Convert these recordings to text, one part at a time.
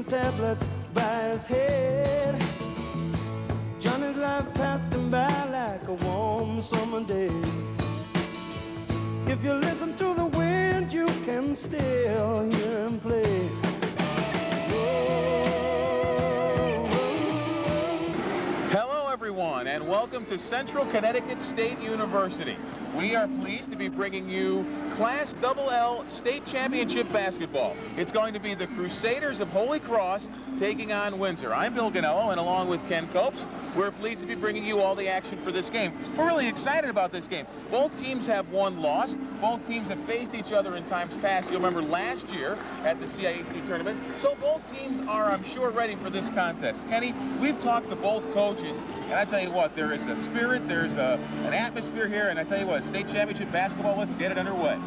Tablets by his head. Johnny's life passed him by like a warm summer day. If you listen to the wind, you can still hear him play. Hello everyone, and welcome to Central Connecticut State University. We are pleased to be bringing you Class L State Championship Basketball. It's going to be the Crusaders of Holy Cross taking on Windsor. I'm Bill Ganello, and along with Ken Copes, we're pleased to be bringing you all the action for this game. We're really excited about this game. Both teams have one loss. Both teams have faced each other in times past. You'll remember last year at the CIAC tournament. So both teams are, I'm sure, ready for this contest. Kenny, we've talked to both coaches, and I tell you what, there is a spirit, there's an atmosphere here, and I tell you what, state championship basketball, let's get it underway.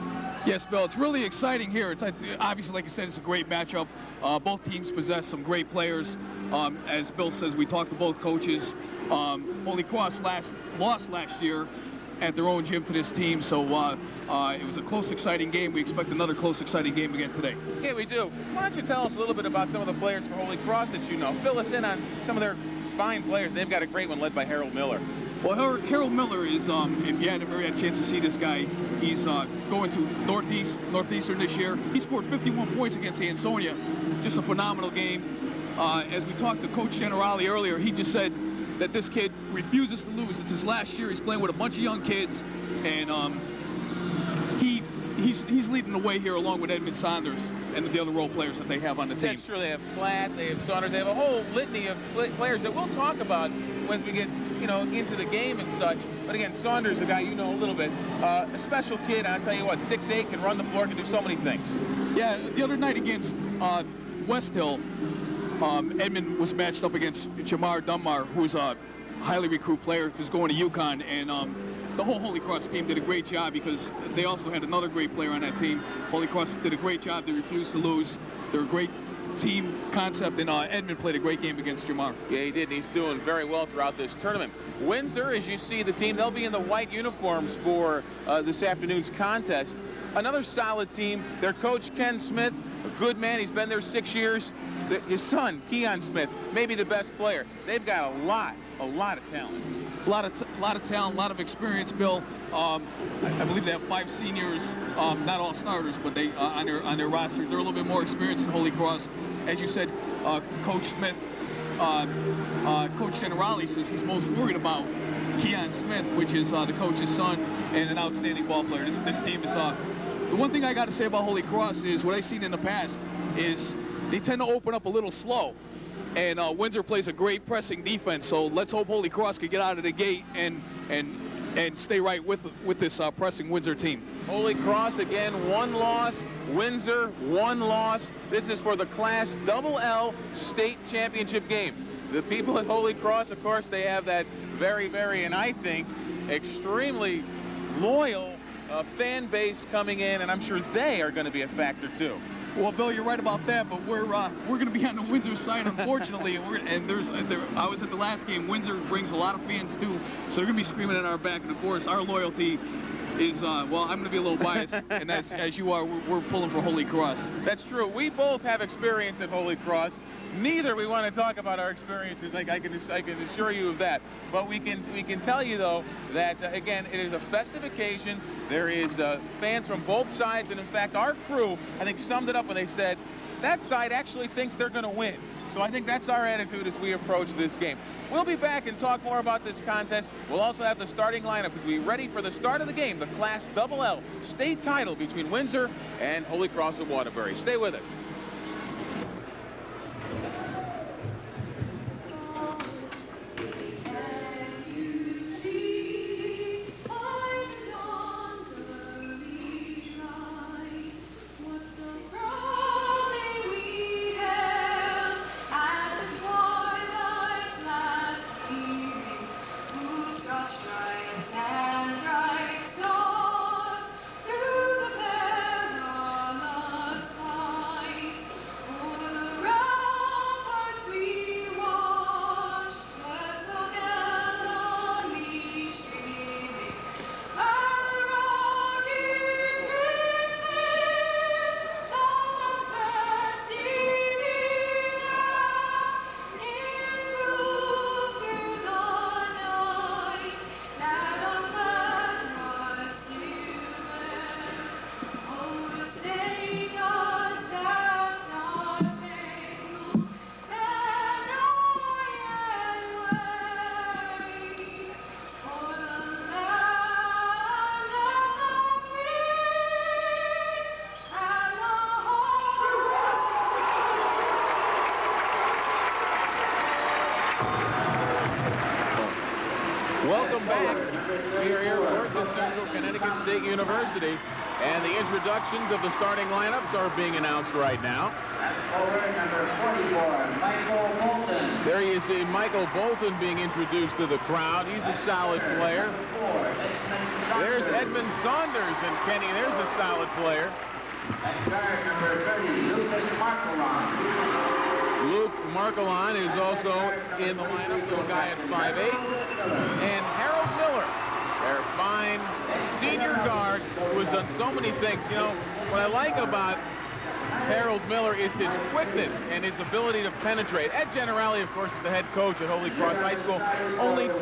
Yes, Bill, it's really exciting here. It's obviously, like you said, it's a great matchup. Both teams possess some great players. As Bill says, we talked to both coaches. Holy Cross lost last year at their own gym to this team, so it was a close, exciting game. We expect another close, exciting game again today. Yeah, we do. Why don't you tell us a little bit about some of the players for Holy Cross that you know? Fill us in on some of their fine players. They've got a great one led by Harold Miller. Well, Harold Miller is, if you hadn't ever had a chance to see this guy, he's going to Northeastern this year. He scored 51 points against Ansonia. Just a phenomenal game. As we talked to Coach Generali earlier, he just said that this kid refuses to lose. It's his last year. He's playing with a bunch of young kids, and he's leading the way here along with Edmund Saunders and the other role players that they have on the team. That's true. They have Platt, they have Saunders, they have a whole litany of players that we'll talk about as we get, you know, into the game and such. But again, Saunders, a guy you know a little bit, a special kid. I'll tell you what, 6'8", can run the floor, can do so many things. Yeah, the other night against West Hill, Edmund was matched up against Jamar Dunbar, who's a highly recruited player who's going to UConn, and the whole Holy Cross team did a great job because they also had another great player on that team. Holy Cross did a great job. They refused to lose. They're a great team concept, and Edmund played a great game against Jamar. Yeah, he did, and he's doing very well throughout this tournament. Windsor, as you see the team, they'll be in the white uniforms for this afternoon's contest. Another solid team. Their coach, Ken Smith, a good man. He's been there 6 years. His son, Keon Smith, maybe the best player. They've got a lot of talent. A lot of talent, a lot of experience, Bill. I believe they have 5 seniors, not all starters, but they on their roster. They're a little bit more experienced in Holy Cross. As you said, Coach Smith, Coach Generali says he's most worried about Keon Smith, which is the coach's son and an outstanding ball player. This team is the one thing I got to say about Holy Cross is what I've seen in the past is they tend to open up a little slow. And Windsor plays a great pressing defense, so let's hope Holy Cross could get out of the gate and stay right with this pressing Windsor team. Holy Cross, again, 1 loss. Windsor, 1 loss. This is for the Class L State Championship game. The people at Holy Cross, of course, they have that very, and I think, extremely loyal fan base coming in, and I'm sure they are going to be a factor, too. Well, Bill, you're right about that, but we're going to be on the Windsor side, unfortunately. I was at the last game. Windsor brings a lot of fans too, so they're going to be screaming at our back. And of course, our loyalty is well, I'm going to be a little biased, and as you are, we're pulling for Holy Cross. That's true. We both have experience at Holy Cross. Neither we want to talk about our experiences. I can assure you of that. But we can tell you though that again, it is a festive occasion. There is fans from both sides, and in fact, our crew I think summed it up when they said that side actually thinks they're going to win. So I think that's our attitude as we approach this game. We'll be back and talk more about this contest. We'll also have the starting lineup as we ready for the start of the game, the Class L state title between Windsor and Holy Cross of Waterbury. Stay with us. Welcome back. We are here at Central Connecticut State University, and the introductions of the starting lineups are being announced right now. Number 44, Michael Bolton. There you see Michael Bolton being introduced to the crowd. He's a solid player. There's Edmund Saunders, and Kenny, there's a solid player. At guard, number 30, Lucas Marcolon. Luke Marcolon is also in the lineup, so a guy at 5'8". And Harold Miller, their fine senior guard who has done so many things. You know, what I like about Harold Miller is his quickness and his ability to penetrate. Ed Generali, of course, is the head coach at Holy Cross High School. Only 2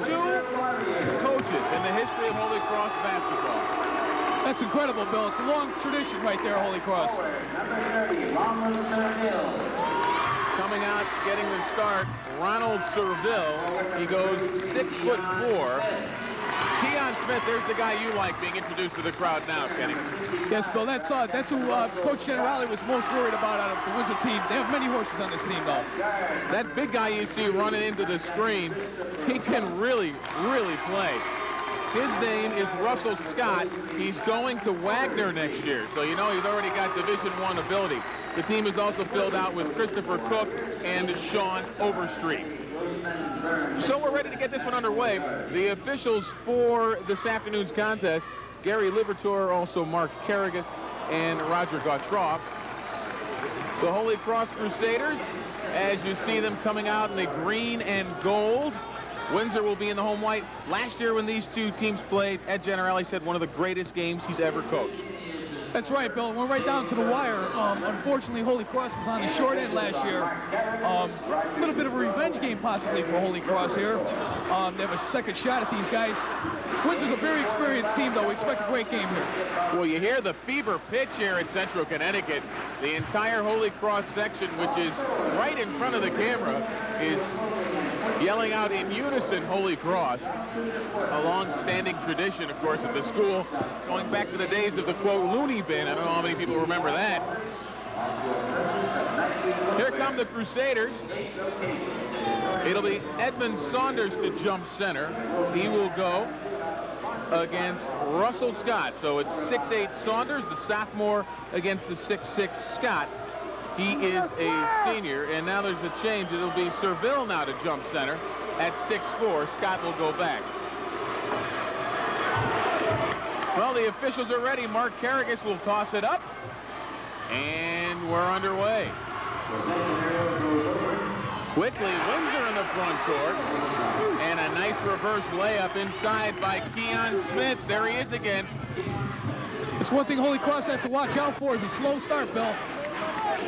coaches in the history of Holy Cross basketball. That's incredible, Bill. It's a long tradition right there, Holy Cross. Number 30, Ronald Serville. Coming out, getting the start, Ronald Serville. He goes 6'4". Keon Smith, there's the guy you like being introduced to the crowd now, Kenny. Yes, Bill, that's who Coach Generali was most worried about out of the Windsor team. They have many horses on this team, though. That big guy you see running into the screen, he can really, really play. His name is Russell Scott. He's going to Wagner next year, so you know he's already got Division I ability. The team is also filled out with Christopher Cook and Sean Overstreet. So we're ready to get this one underway. The officials for this afternoon's contest, Gary Libertor, also Mark Carrigas, and Roger Gautroff. The Holy Cross Crusaders, as you see them coming out in the green and gold. Windsor will be in the home white. Last year when these two teams played, Ed Generali said one of the greatest games he's ever coached. That's right, Bill. We're right down to the wire. Unfortunately, Holy Cross was on the short end last year. A little bit of a revenge game possibly for Holy Cross here. They have a second shot at these guys. Windsor's a very experienced team, though. We expect a great game here. Well, you hear the fever pitch here at Central Connecticut. The entire Holy Cross section, which is right in front of the camera, is yelling out in unison Holy Cross. A long-standing tradition, of course, at the school, going back to the days of the, quote, loony bin. I don't know how many people remember that. Here come the Crusaders. It'll be Edmund Saunders to jump center. He will go against Russell Scott. So it's 6'8" Saunders, the sophomore, against the 6'6" Scott. He is a senior, and now there's a change. It'll be Serville now to jump center at 6'4". Scott will go back. Well, the officials are ready. Mark Carrigas will toss it up. And we're underway. Quickly, Windsor in the front court. And a nice reverse layup inside by Keon Smith. There he is again. It's one thing Holy Cross has to watch out for is a slow start, Bill.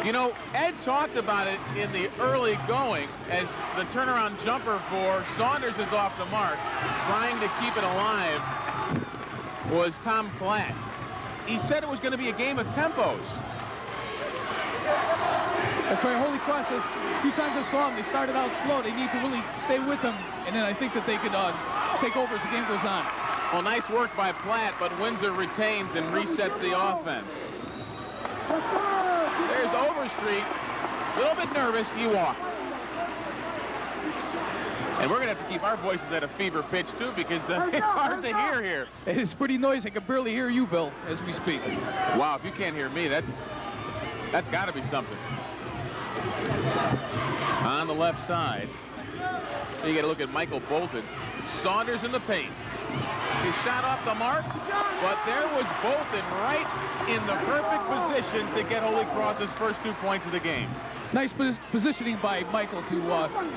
You know, Ed talked about it in the early going as the turnaround jumper for Saunders is off the mark. Trying to keep it alive was Tom Platt. He said it was going to be a game of tempos. That's right. Holy Cross says a few times I saw them, they started out slow. They need to really stay with them, and then I think that they could take over as the game goes on. Well, nice work by Platt, but Windsor retains and resets the offense. There's Overstreet. A little bit nervous. He walked. And we're going to have to keep our voices at a fever pitch, too, because it's hard to hear here. It is pretty noisy. I can barely hear you, Bill, as we speak. Wow, if you can't hear me, that's got to be something. On the left side, you got to look at Michael Bolton. Saunders in the paint. He shot off the mark, but there was Bolton right in the perfect position to get Holy Cross's first 2 points of the game. Nice positioning by Michael to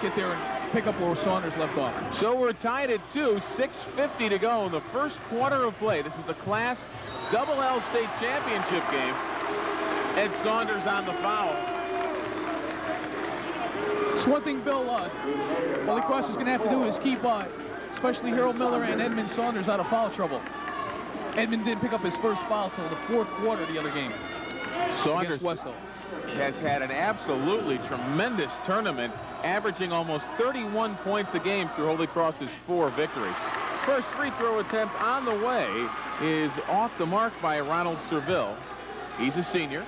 get there and pick up where Saunders left off. So we're tied at 2, 6:50 to go in the first quarter of play. This is the Class L State Championship game. Ed Saunders on the foul. It's one thing, Bill, Holy Cross is going to have to do is keep especially Harold Miller and Edmund Saunders out of foul trouble. Edmund didn't pick up his first foul till the fourth quarter of the other game. Saunders has had an absolutely tremendous tournament, averaging almost 31 points a game through Holy Cross's 4 victories. First free throw attempt on the way is off the mark by Ronald Serville. He's a senior.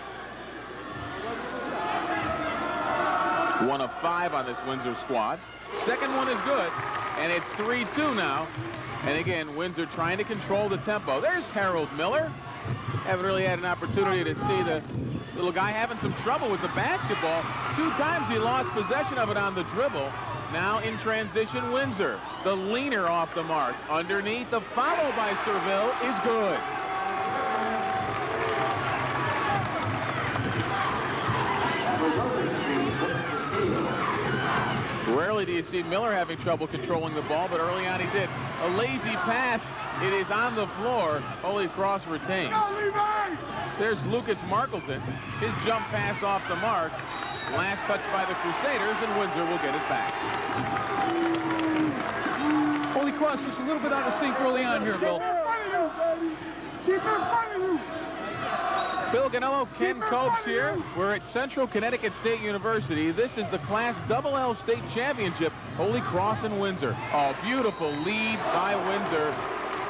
1 of 5 on this Windsor squad. Second one is good, and it's 3-2 now. And again, Windsor trying to control the tempo. There's Harold Miller. Haven't really had an opportunity to see the little guy having some trouble with the basketball. 2 times he lost possession of it on the dribble. Now in transition, Windsor. The leaner off the mark. Underneath, the follow by Serville is good. Rarely do you see Miller having trouble controlling the ball, but early on he did. A lazy pass. It is on the floor. Holy Cross retains. There's Lucas Markleton. His jump pass off the mark. Last touch by the Crusaders, and Windsor will get it back. Holy Cross is a little bit out of sync early on here, Bill. Bill Ganello, Ken Copes here. We're at Central Connecticut State University. This is the Class L State Championship. Holy Cross and Windsor. Oh, beautiful lead by Windsor.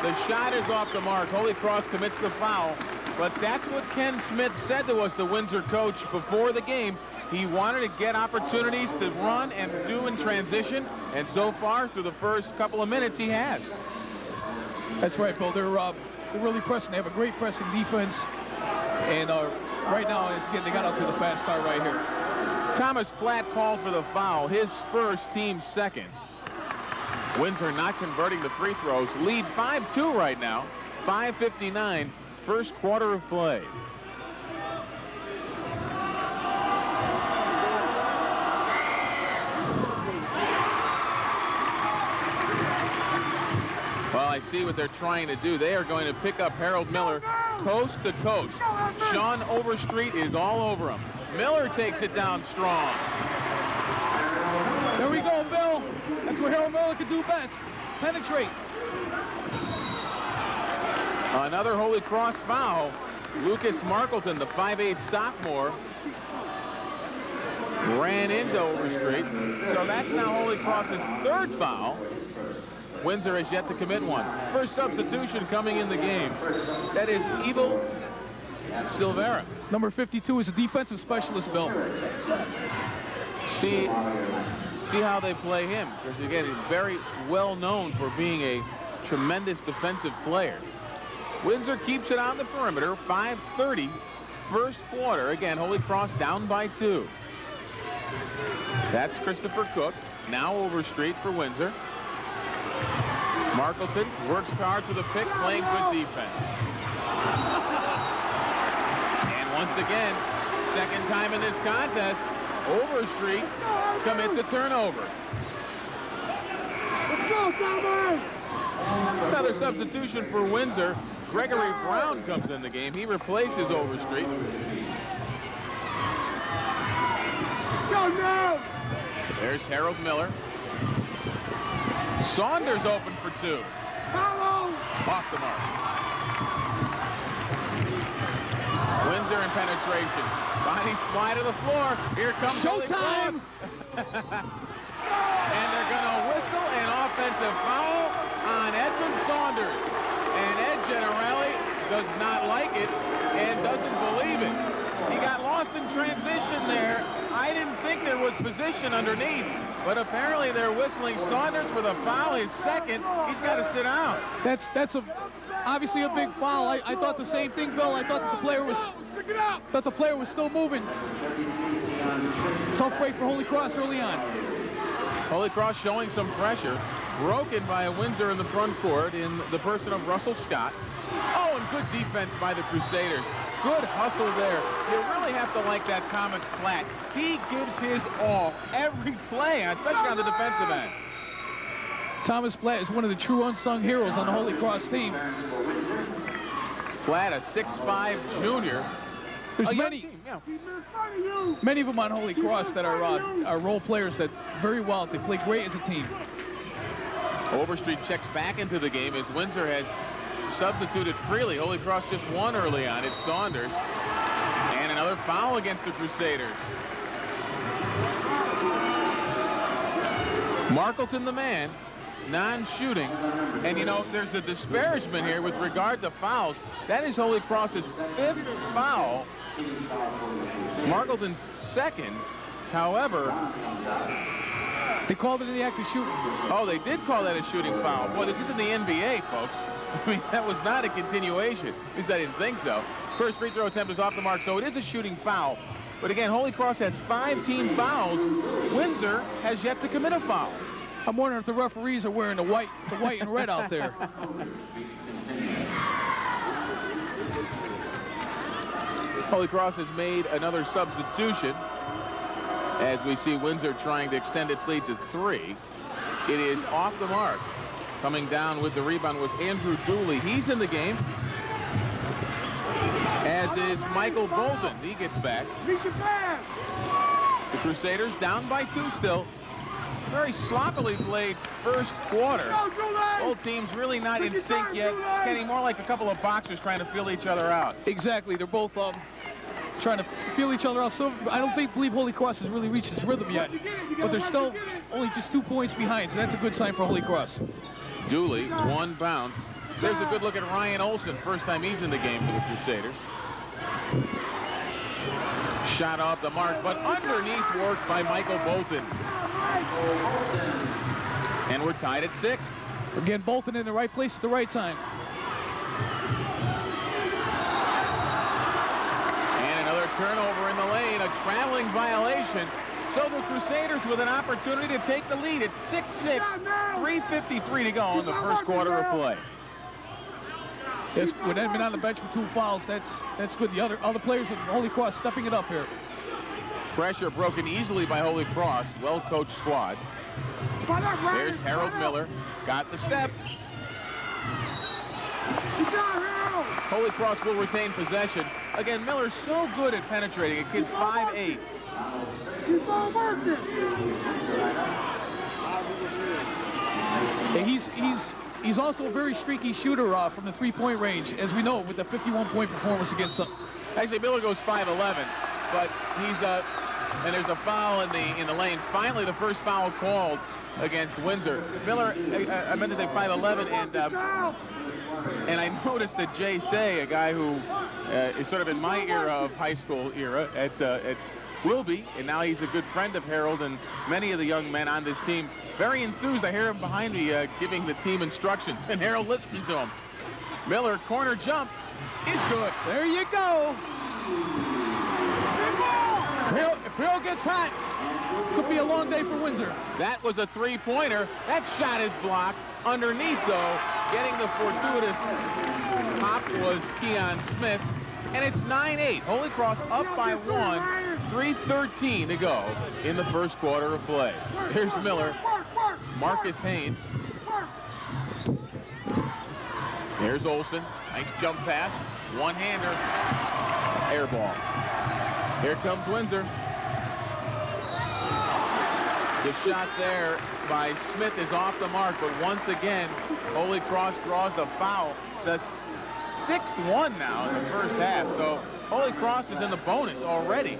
The shot is off the mark. Holy Cross commits the foul. But that's what Ken Smith said to us, the Windsor coach, before the game. He wanted to get opportunities to run and do in transition. And so far, through the first couple of minutes, he has. That's right, Bill. They're really pressing. They have a great pressing defense. And right now, again, they got out to the fast start right here. Thomas Platt called for the foul, his first, team second. Windsor not converting the free throws. Lead 5-2 right now. 5:59, first quarter of play. Well, I see what they're trying to do. They are going to pick up Harold Miller coast to coast. Sean Overstreet is all over him. Miller takes it down strong. There we go, Bill. That's what Harold Miller can do best. Penetrate. Another Holy Cross foul. Lucas Markleton, the 5'8" sophomore, ran into Overstreet. So that's now Holy Cross's 3rd foul. Windsor has yet to commit one. First substitution coming in the game. That is N.V.L. Silvera. Number 52 is a defensive specialist, Bill. See how they play him. Because again, he's very well known for being a tremendous defensive player. Windsor keeps it on the perimeter. 5:30, first quarter. Again, Holy Cross down by 2. That's Christopher Cook. Now Overstreet for Windsor. Markleton works hard for the pick, playing good defense. And once again, Second time in this contest, Overstreet commits a turnover. Let's go, Tommy! Another substitution for Windsor. Gregory Brown comes in the game. He replaces Overstreet. Go now! There's Harold Miller. Saunders open for two. Follow! Off the mark. Windsor in penetration. Body slide to the floor. Here comes Showtime! And they're going to whistle an offensive foul on Edmund Saunders. And Ed Generelli does not like it and doesn't believe it. He got lost in transition there. I didn't think there was position underneath, but apparently they're whistling Saunders for the foul, his second. He's got to sit down. That's obviously a big foul. I thought the same thing, Bill. I thought that the player was still moving. Tough break for Holy Cross early on. Holy Cross showing some pressure. Broken by a Windsor in the front court in the person of Russell Scott. Oh, and good defense by the Crusaders. Good hustle there. You really have to like that Thomas Platt. He gives his all every play, especially on the defensive end. Thomas Platt is one of the true unsung heroes on the Holy Cross team. Platt, a 6'5" junior. There's many of them on Holy Cross that are role players that very well. They play great as a team. Overstreet checks back into the game as Windsor has substituted freely. Holy Cross just won early on. It's Saunders. And another foul against the Crusaders. Markleton the man, non-shooting. And you know, there's a disparagement here with regard to fouls. That is Holy Cross's 5th foul. Markleton's 2nd. However, they called it in the act of shooting. Oh, they did call that a shooting foul. Boy, this isn't the NBA, folks. I mean, that was not a continuation. At least I didn't think so. First free throw attempt is off the mark, so it is a shooting foul. But again, Holy Cross has 5 team fouls. Windsor has yet to commit a foul. I'm wondering if the referees are wearing the white and red out there. Holy Cross has made another substitution as we see Windsor trying to extend its lead to 3. It is off the mark. Coming down with the rebound was Andrew Dooley. He's in the game, as is Michael Bolton. He gets back. The Crusaders down by 2 still. Very sloppily played first quarter. Both teams really not in sync yet. Getting more like a couple of boxers trying to feel each other out. Exactly. They're both trying to feel each other out. So I don't believe Holy Cross has really reached its rhythm yet. But they're still only just 2 points behind, so that's a good sign for Holy Cross. Dooley, 1 bounce. There's a good look at Ryan Olson. First time he's in the game for the Crusaders. Shot off the mark, but underneath work by Michael Bolton. And we're tied at 6. Again, Bolton in the right place at the right time. And another turnover in the lane, a traveling violation. So the Crusaders with an opportunity to take the lead. It's 6-6, 3:53 to go in the first quarter of play. Yes, with Edmund on the bench with 2 fouls, that's good. The other players at Holy Cross stepping it up here. Pressure broken easily by Holy Cross. Well-coached squad. There's Harold Miller. Got the step. Holy Cross will retain possession. Again, Miller's so good at penetrating. A kid 5'8". Keep on working. He's also a very streaky shooter from the 3-point range, as we know, with the 51-point performance against them. Actually, Miller goes 5'11", but he's and there's a foul in the lane. Finally, the first foul called against Windsor. Miller, I meant to say 5'11", and I noticed that Jay Say, a guy who is sort of in my era of high school era at Wilby, and now he's a good friend of Harold and many of the young men on this team. Very enthused. I hear him behind me giving the team instructions, and Harold listening to him. Miller, corner jump is good. There you go. If Harold gets hot, could be a long day for Windsor. That was a 3-pointer. That shot is blocked. Underneath, though, getting the fortuitous pop was Keon Smith. and it's 9-8. Holy Cross up by 1, 3:13 to go in the first quarter of play. Here's Miller, Marcus Haynes. Here's Olsen, nice jump pass, one-hander, air ball. Here comes Windsor. The shot there by Smith is off the mark, but once again, Holy Cross draws the foul. The 6th one now in the first half, so Holy Cross is in the bonus already.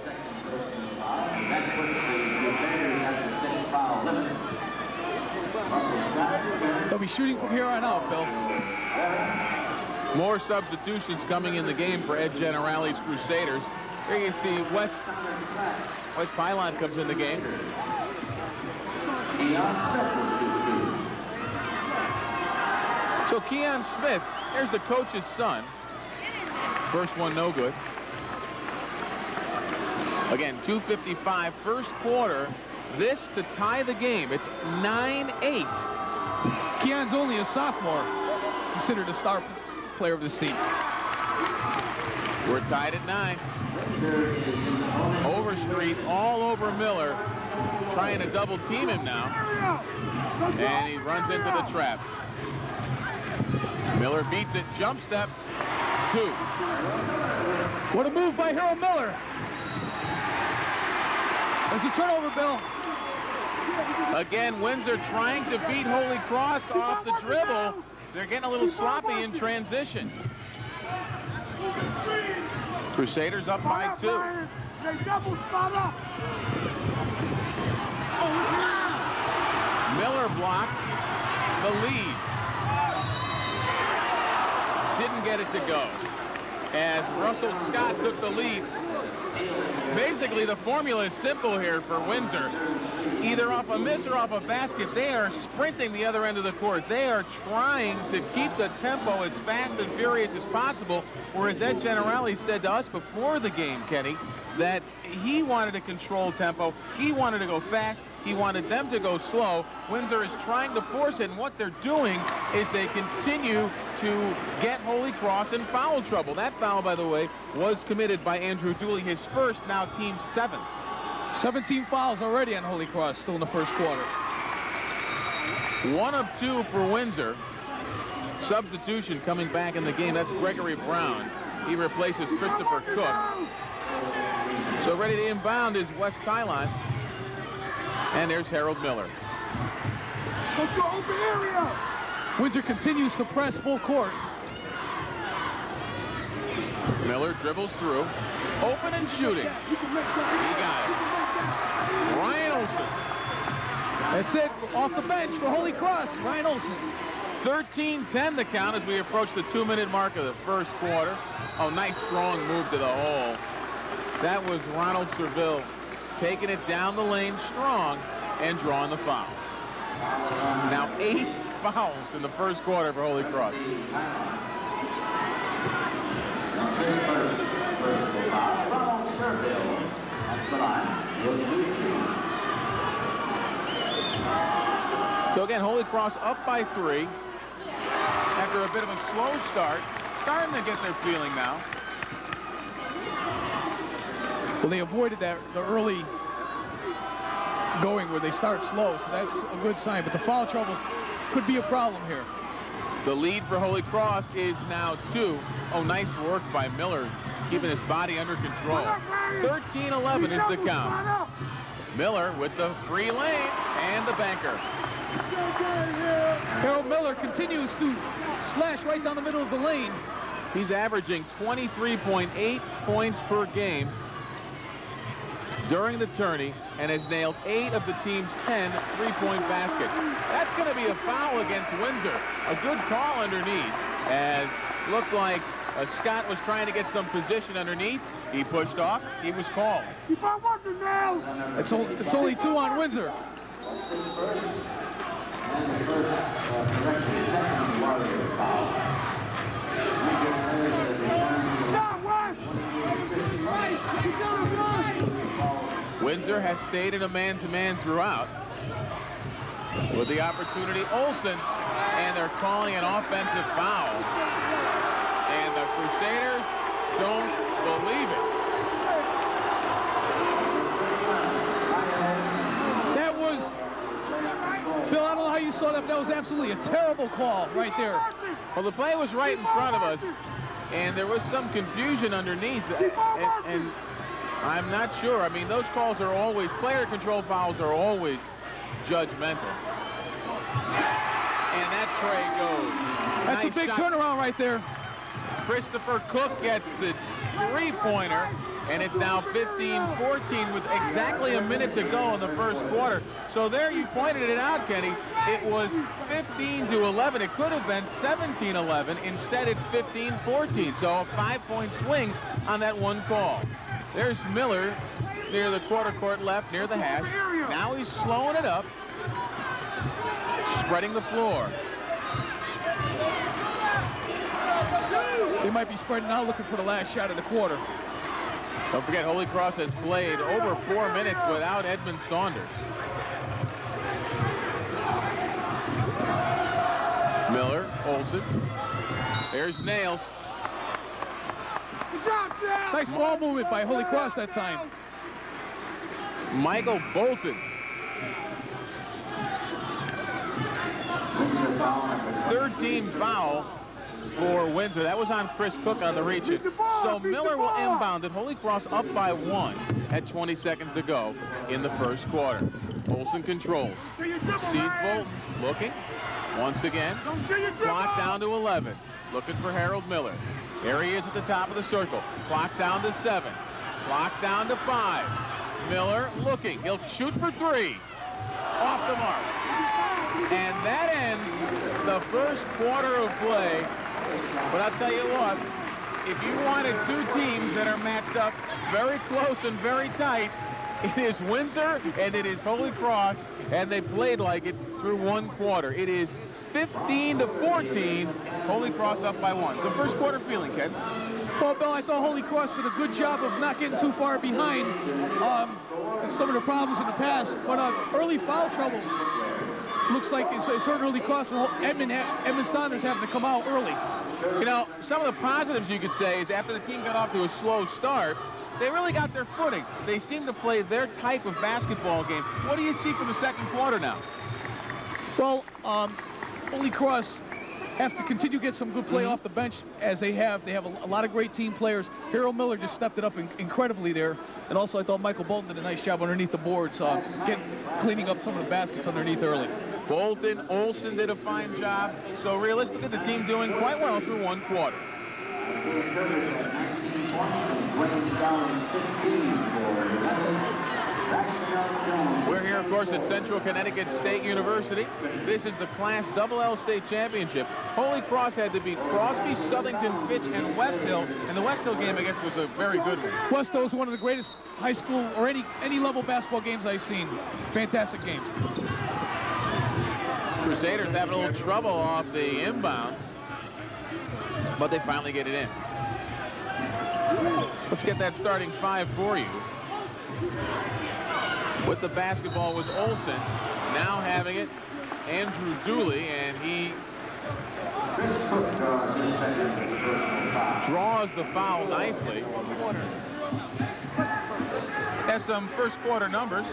They'll be shooting from here on out, Bill. More substitutions coming in the game for Ed Generali's Crusaders. Here you see Wes Pylon comes in the game. So Keon Smith, here's the coach's son. First one no good. Again, 2:55 first quarter. This to tie the game. It's 9-8. Keon's only a sophomore, considered a star player of this team. We're tied at 9. Overstreet all over Miller, trying to double team him now. And he runs into the trap. Miller beats it, jump step, 2. What a move by Harold Miller. There's a turnover, Bill. Again, Windsor trying to beat Holy Cross off the dribble. They're getting a little sloppy in transition. Crusaders up by 2. Miller blocked the lead. Didn't get it to go. As Russell Scott took the lead. Basically, the formula is simple here for Windsor. Either off a miss or off a basket, they are sprinting the other end of the court. They are trying to keep the tempo as fast and furious as possible, whereas Ed Generali said to us before the game, Kenny, that he wanted to control tempo. He wanted to go fast. He wanted them to go slow. Windsor is trying to force it, and what they're doing is they continue to get Holy Cross in foul trouble. That foul, by the way, was committed by Andrew Dooley, his first, now team 7th. 17 fouls already on Holy Cross, still in the first quarter. 1 of 2 for Windsor. Substitution coming back in the game. That's Gregory Brown. He replaces Christopher Cook. So ready to inbound is Wes Tylon. And there's Harold Miller. Windsor continues to press full court. Miller dribbles through. Open and shooting. He got it. Ryan Olsen. That's it. Off the bench for Holy Cross, Ryan Olsen. 13-10 the count as we approach the 2-minute mark of the first quarter. Oh, nice strong move to the hole. That was Ronald Serville taking it down the lane strong and drawing the foul. Now 8 fouls in the first quarter for Holy Cross. So again, Holy Cross up by 3 after a bit of a slow start. Starting to get their feeling now. Well, they avoided the early going where they start slow, so that's a good sign. But the foul trouble could be a problem here. The lead for Holy Cross is now 2. Oh, nice work by Miller, keeping his body under control. 13-11 is the count. Miller with the free lane and the banker. Harold Miller continues to slash right down the middle of the lane. He's averaging 23.8 points per game during the tourney and has nailed 8 of the team's 10 three-point baskets. That's going to be a foul against Windsor. A good call underneath, as looked like Scott was trying to get some position underneath. He pushed off. He was called. It's only 2 on Windsor. Windsor has stayed in a man-to-man throughout. With the opportunity, Olsen, and they're calling an offensive foul. And the Crusaders don't believe it. That was, Bill, I don't know how you saw that. That was absolutely a terrible call right there. Well, the play was right in front of us, and there was some confusion underneath, and I'm not sure. I mean, those calls are always, player control fouls are always judgmental. And that tray goes. That's nice a big shot. turnaround right there. Christopher Cook gets the three-pointer, and it's now 15-14 with exactly a minute to go in the first quarter. So there you pointed it out, Kenny. It was 15-11. It could have been 17-11. Instead, it's 15-14. So a 5-point swing on that one call. There's Miller near the quarter court left, near the hash. Now he's slowing it up, spreading the floor. They might be spreading out, looking for the last shot of the quarter. Don't forget, Holy Cross has played over 4 minutes without Edmund Saunders. Miller, Olsen. There's Nails. Nice ball movement by Holy Cross that time. Michael Bolton. 13 foul for Windsor. That was on Chris Cook on the reach. So Miller will inbound it. Holy Cross up by 1 at 20 seconds to go in the first quarter. Olsen controls. Sees Bolton looking once again. Clock down to 11. Looking for Harold Miller. There he is at the top of the circle. Clock down to 7. Clock down to 5. Miller looking. He'll shoot for 3. Off the mark. And that ends the first quarter of play. But I'll tell you what, if you wanted two teams that are matched up very close and very tight, it is Windsor and it is Holy Cross, and they played like it through one quarter. It is 15-14, Holy Cross up by 1. So first quarter feeling, Ken? Well, Bill, I thought Holy Cross did a good job of not getting too far behind some of the problems in the past, but early foul trouble looks like it's hurt Holy Cross. Edmund Saunders having to come out early. You know, some of the positives you could say is after the team got off to a slow start, they really got their footing. They seem to play their type of basketball game. What do you see from the second quarter now? Well, Holy Cross have to continue to get some good play off the bench as they have. They have a lot of great team players. Harold Miller just stepped it up incredibly there. And also I thought Michael Bolton did a nice job underneath the boards, cleaning up some of the baskets underneath early. Bolton, Olsen did a fine job. So realistically, the team doing quite well through one quarter. We're here, of course, at Central Connecticut State University. This is the Class L State Championship. Holy Cross had to beat Crosby, Southington, Fitch, and West Hill. And the West Hill game, I guess, was a very good one. West Hill is one of the greatest high school or any level basketball games I've seen. Fantastic game. Crusaders having a little trouble off the inbounds, but they finally get it in. Let's get that starting 5 for you. With the basketball was Olsen. Now having it, Andrew Dooley, and he draws the foul nicely. Has some first quarter numbers.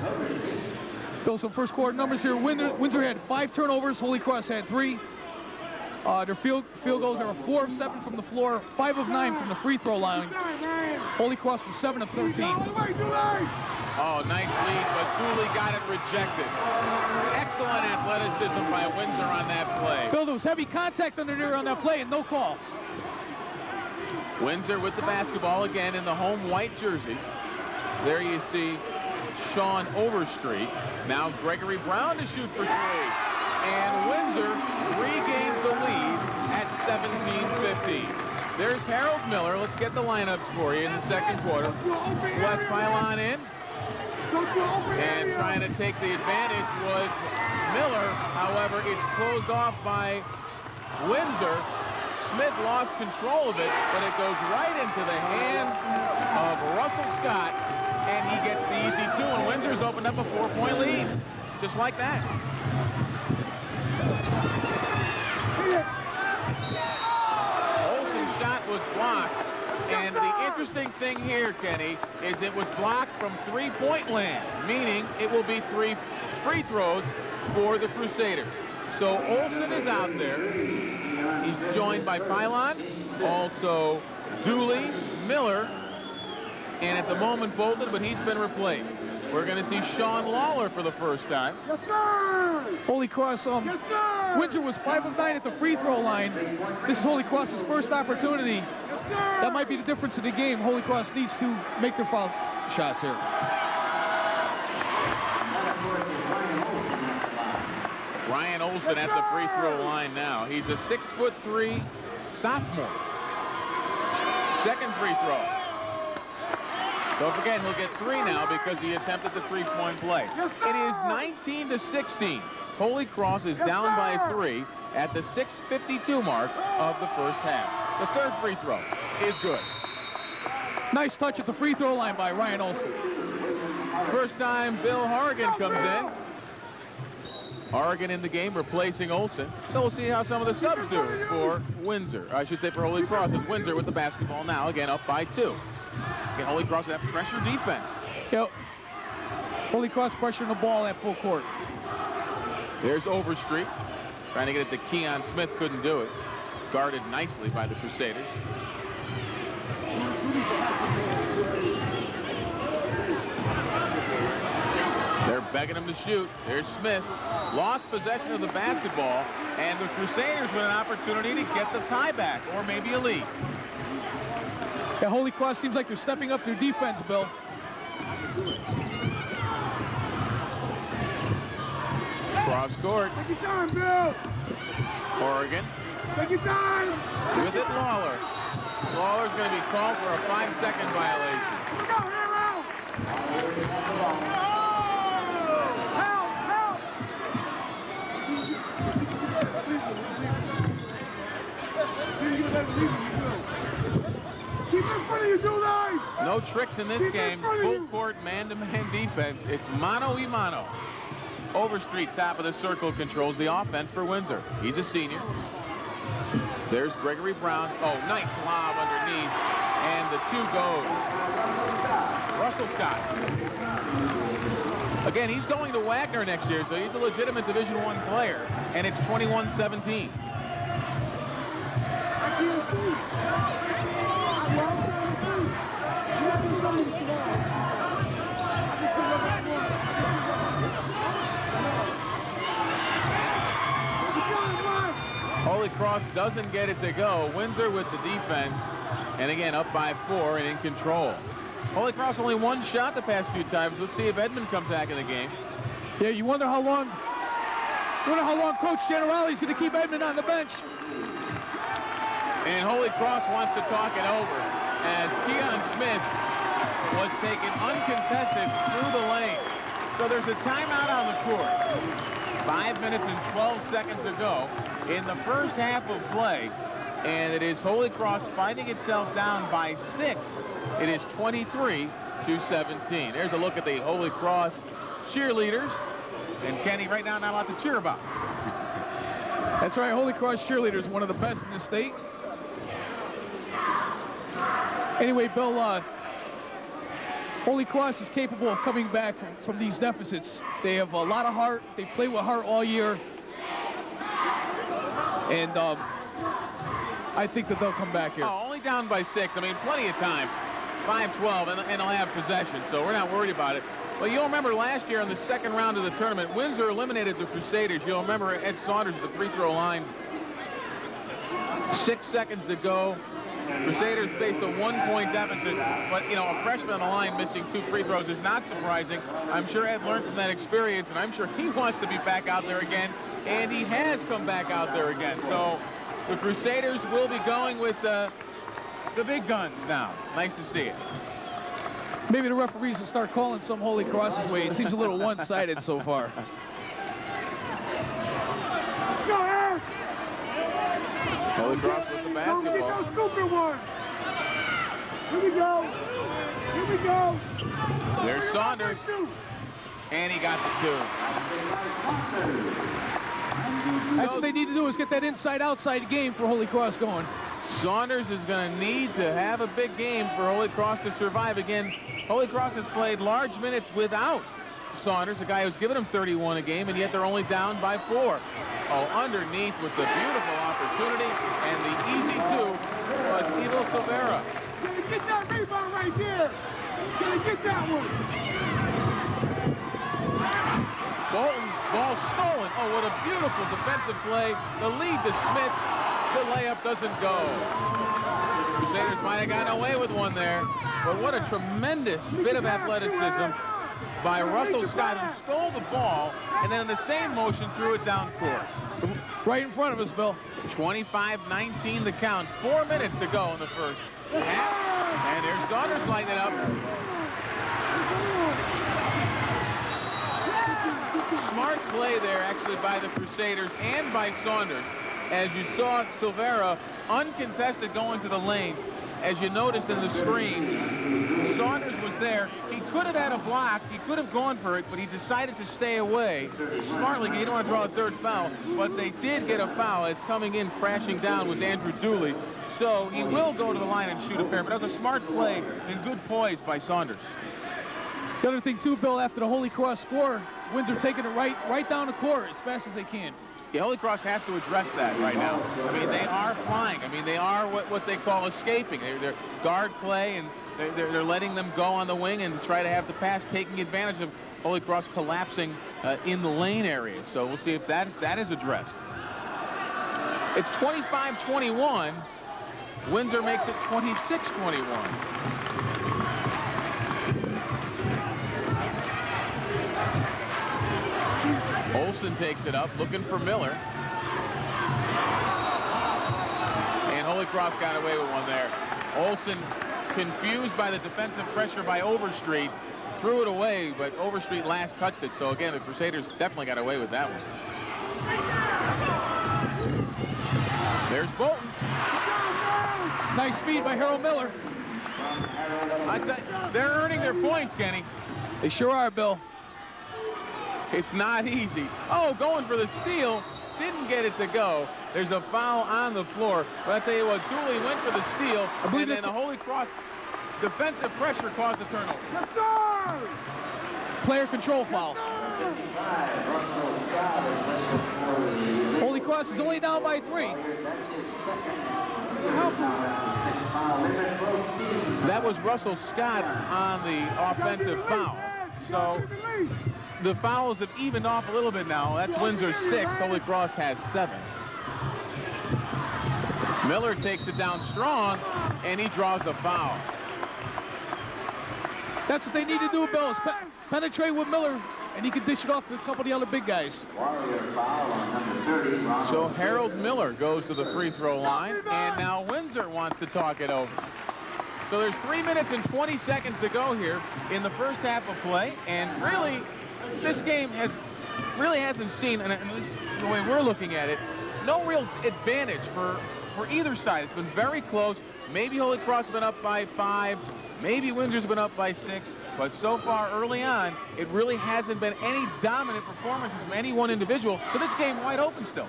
Bill, some first quarter numbers here. Windsor had 5 turnovers. Holy Cross had 3. Their field goals are 4 of 7 from the floor, 5 of 9 from the free throw line. Holy Cross was 7 of 13. Oh, nice lead, but Dooley got it rejected. Excellent athleticism by Windsor on that play. Bill, there was heavy contact under there on that play and no call. Windsor with the basketball again in the home white jerseys. There you see Sean Overstreet. Now Gregory Brown to shoot for 3. And Windsor regains the lead at 17-15. There's Harold Miller. Let's get the lineups for you in the second quarter. West pylon in. And trying to take the advantage was Miller. However, it's closed off by Windsor. Smith lost control of it, but it goes right into the hands of Russell Scott, and he gets the easy 2, and Windsor's opened up a 4-point lead. Just like that. Olsen's shot was blocked, and the interesting thing here, Kenny, is it was blocked from three-point land, meaning it will be 3 free throws for the Crusaders. So Olsen is out there. He's joined by Pylon, also Dooley, Miller, and at the moment Bolton, but he's been replaced. We're going to see Sean Lawler for the first time. Yes, sir! Holy Cross, Yes, sir! Windsor was 5 of 9 at the free throw line. This is Holy Cross's first opportunity. Yes, sir! That might be the difference in the game. Holy Cross needs to make their foul shots here. Ryan Olsen at the free throw line now. He's a 6'3" sophomore. Second free throw. Don't forget, he'll get 3 now because he attempted the three-point play. Yes, it is 19-16. Holy Cross is down by 3 at the 6:52 mark of the first half. The third free throw is good. Nice touch at the free throw line by Ryan Olsen. First time Bill Horrigan comes in. Horrigan in the game replacing Olsen. So we'll see how some of the subs do for Windsor. I should say for Holy Cross. It's Windsor with the basketball now, again up by 2. Again, Holy Cross with that pressure defense. Yep. Holy Cross pressuring the ball at full court. There's Overstreet. Trying to get it to Keon Smith, couldn't do it. Guarded nicely by the Crusaders. They're begging him to shoot. There's Smith. Lost possession of the basketball, and the Crusaders with an opportunity to get the tie back, or maybe a lead. Yeah, Holy Cross seems like they're stepping up their defense, Bill. Cross court. Take your time, Bill! Oregon. Take your time! With it, Lawler. Lawler's going to be called for a 5-second violation. Let's go, hero! Help! Help! Keep it in front of you, Dooley! No tricks in this game. Full court man-to-man defense. It's mano-y-mano. Overstreet, top of the circle, controls the offense for Windsor. He's a senior. There's Gregory Brown. Oh, nice lob underneath. And the 2 goes. Russell Scott. Again, he's going to Wagner next year, so he's a legitimate Division I player. And it's 21-17. Holy Cross doesn't get it to go. Windsor with the defense, and again up by 4 and in control. Holy Cross only 1 shot the past few times. Let's see if Edmond comes back in the game. Yeah, you wonder how long Coach Generali's going to keep Edmond on the bench. And Holy Cross wants to talk it over as Keon Smith was taken uncontested through the lane. So there's a timeout on the court. 5 minutes and 12 seconds to go in the first half of play, and it is Holy Cross fighting itself down by 6. It is 23-17. There's a look at the Holy Cross cheerleaders, and Kenny, right now, not a lot to cheer about. That's right, Holy Cross cheerleaders, one of the best in the state. Anyway, Bill, Holy Cross is capable of coming back from these deficits. They have a lot of heart. They play with heart all year. And I think that they'll come back here. Oh, only down by 6. I mean, plenty of time. 5-12, and they'll have possession, so we're not worried about it. Well, you'll remember last year in the second round of the tournament, Windsor eliminated the Crusaders. You'll remember Ed Saunders at the free throw line. 6 seconds to go. Crusaders faced a 1-point deficit, but, you know, a freshman on the line missing 2 free throws is not surprising. I'm sure Ed learned from that experience, and I'm sure he wants to be back out there again, and he has come back out there again. So the Crusaders will be going with the big guns now. Nice to see it. Maybe the referees will start calling some Holy Cross's way. It seems a little one-sided so far. Holy Cross with the basketball. Don't get no stupid one. Here we go. Here we go. There's Saunders. And he got the 2. That's what they need to do, is get that inside-outside game for Holy Cross going. Saunders is going to need to have a big game for Holy Cross to survive. Again, Holy Cross has played large minutes without Saunders, a guy who's given them 31 a game, and yet they're only down by 4. Oh, underneath with the beautiful opportunity and the easy 2 was N.V.L Silvera. Gotta get that rebound right there. Gotta get that one. Bolton, ball stolen. Oh, what a beautiful defensive play. The lead to Smith. The layup doesn't go. Crusaders might have gotten away with one there, but what a tremendous bit of athleticism by Russell Scott, who stole the ball and then in the same motion threw it down court. Right in front of us, Bill. 25-19 the count. 4 minutes to go in the first half. And there's Saunders lighting it up. Smart play there, actually, by the Crusaders and by Saunders. As you saw Silvera uncontested going to the lane. As you noticed in the screen, Saunders was there. He could have had a block. He could have gone for it, but he decided to stay away. Smartly, he didn't want to draw a third foul, but they did get a foul as coming in crashing down was Andrew Dooley. So he will go to the line and shoot a pair, but that was a smart play and good poise by Saunders. The other thing, too, Bill, after the Holy Cross score, Windsor taking it right down the court as fast as they can. Yeah, Holy Cross has to address that right now. I mean, they are flying. I mean, they are what they call escaping. They're guard play, and they're letting them go on the wing and try to have the pass, taking advantage of Holy Cross collapsing in the lane area. So we'll see if that is addressed. It's 25-21. Windsor makes it 26-21. Olsen takes it up, looking for Miller. And Holy Cross got away with one there. Olsen, confused by the defensive pressure by Overstreet, threw it away, but Overstreet last touched it. So again, the Crusaders definitely got away with that one. There's Bolton. Nice speed by Harold Miller. I tell you, they're earning their points, Kenny. They sure are, Bill. It's not easy. Oh, going for the steal. Didn't get it to go. There's a foul on the floor. But I tell you what, Dooley went for the steal, and then the Holy Cross defensive pressure caused the turnover. Let's go! Player control foul. Holy Cross is only down by 3. That was Russell Scott on the offensive foul. So the fouls have evened off a little bit now. That's Windsor's 6th. Holy Cross has 7. Miller takes it down strong, and he draws the foul. That's what they need to do, Bill, is penetrate with Miller, and he can dish it off to a couple of the other big guys. So Harold Miller goes to the free throw line, and now Windsor wants to talk it over. So there's 3 minutes and 20 seconds to go here in the first half of play, and really, this game hasn't seen, and at least the way we're looking at it, no real advantage for either side. It's been very close. Maybe Holy Cross has been up by 5. Maybe Windsor's been up by 6. But so far early on, it really hasn't been any dominant performances from any one individual. So this game wide open still.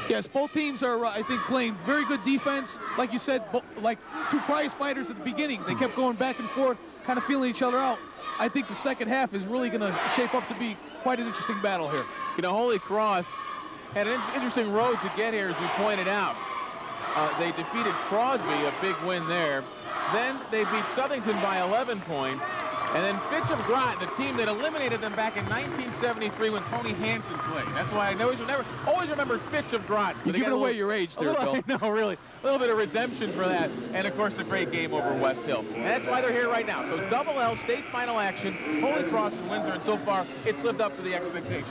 Yes, both teams are, I think, playing very good defense. Like you said, like two prize fighters at the beginning. They kept going back and forth, kind of feeling each other out. I think the second half is really going to shape up to be quite an interesting battle here. You know, Holy Cross had an interesting road to get here, as we pointed out. They defeated Crosby, a big win there. Then they beat Southington by 11 points. And then Fitch of Groton, the team that eliminated them back in 1973 when Tony Hansen played. That's why I always remember Fitch of Groton. You're giving away your age there, Bill. No, really. A little bit of redemption for that. And, of course, the great game over West Hill. And that's why they're here right now. So Double L state final action, Holy Cross and Windsor. And so far, it's lived up to the expectations.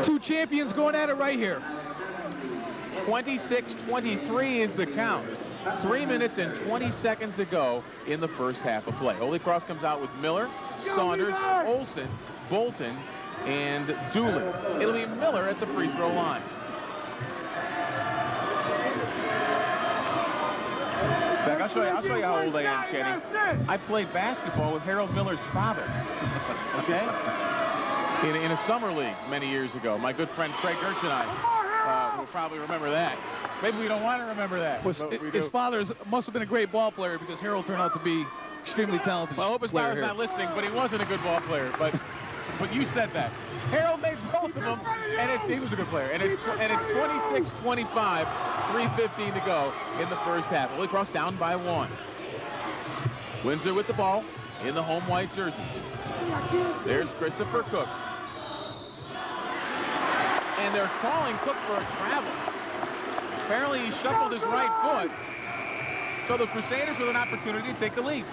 Two champions going at it right here. 26-23 is the count. 3 minutes and 20 seconds to go in the first half of play. Holy Cross comes out with Miller, Saunders, Olsen, Bolton, and Dooley. It'll be Miller at the free throw line. In fact, I'll show you how old I am, Kenny. I played basketball with Harold Miller's father. Okay? In a summer league many years ago. My good friend Craig Gertz and I will probably remember that. Maybe we don't want to remember that. His father must have been a great ball player because Harold turned out to be extremely talented. Well, I hope his father's not listening, but he wasn't a good ball player. But you said that. Harold made both of them, and he was a good player. And it's 26-25, 3:15 to go in the first half. Holy Cross down by 1. Windsor with the ball in the home white jerseys. There's Christopher Cook. And they're calling Cook for a travel. Apparently he shuffled his right foot. So the Crusaders with an opportunity to take the lead.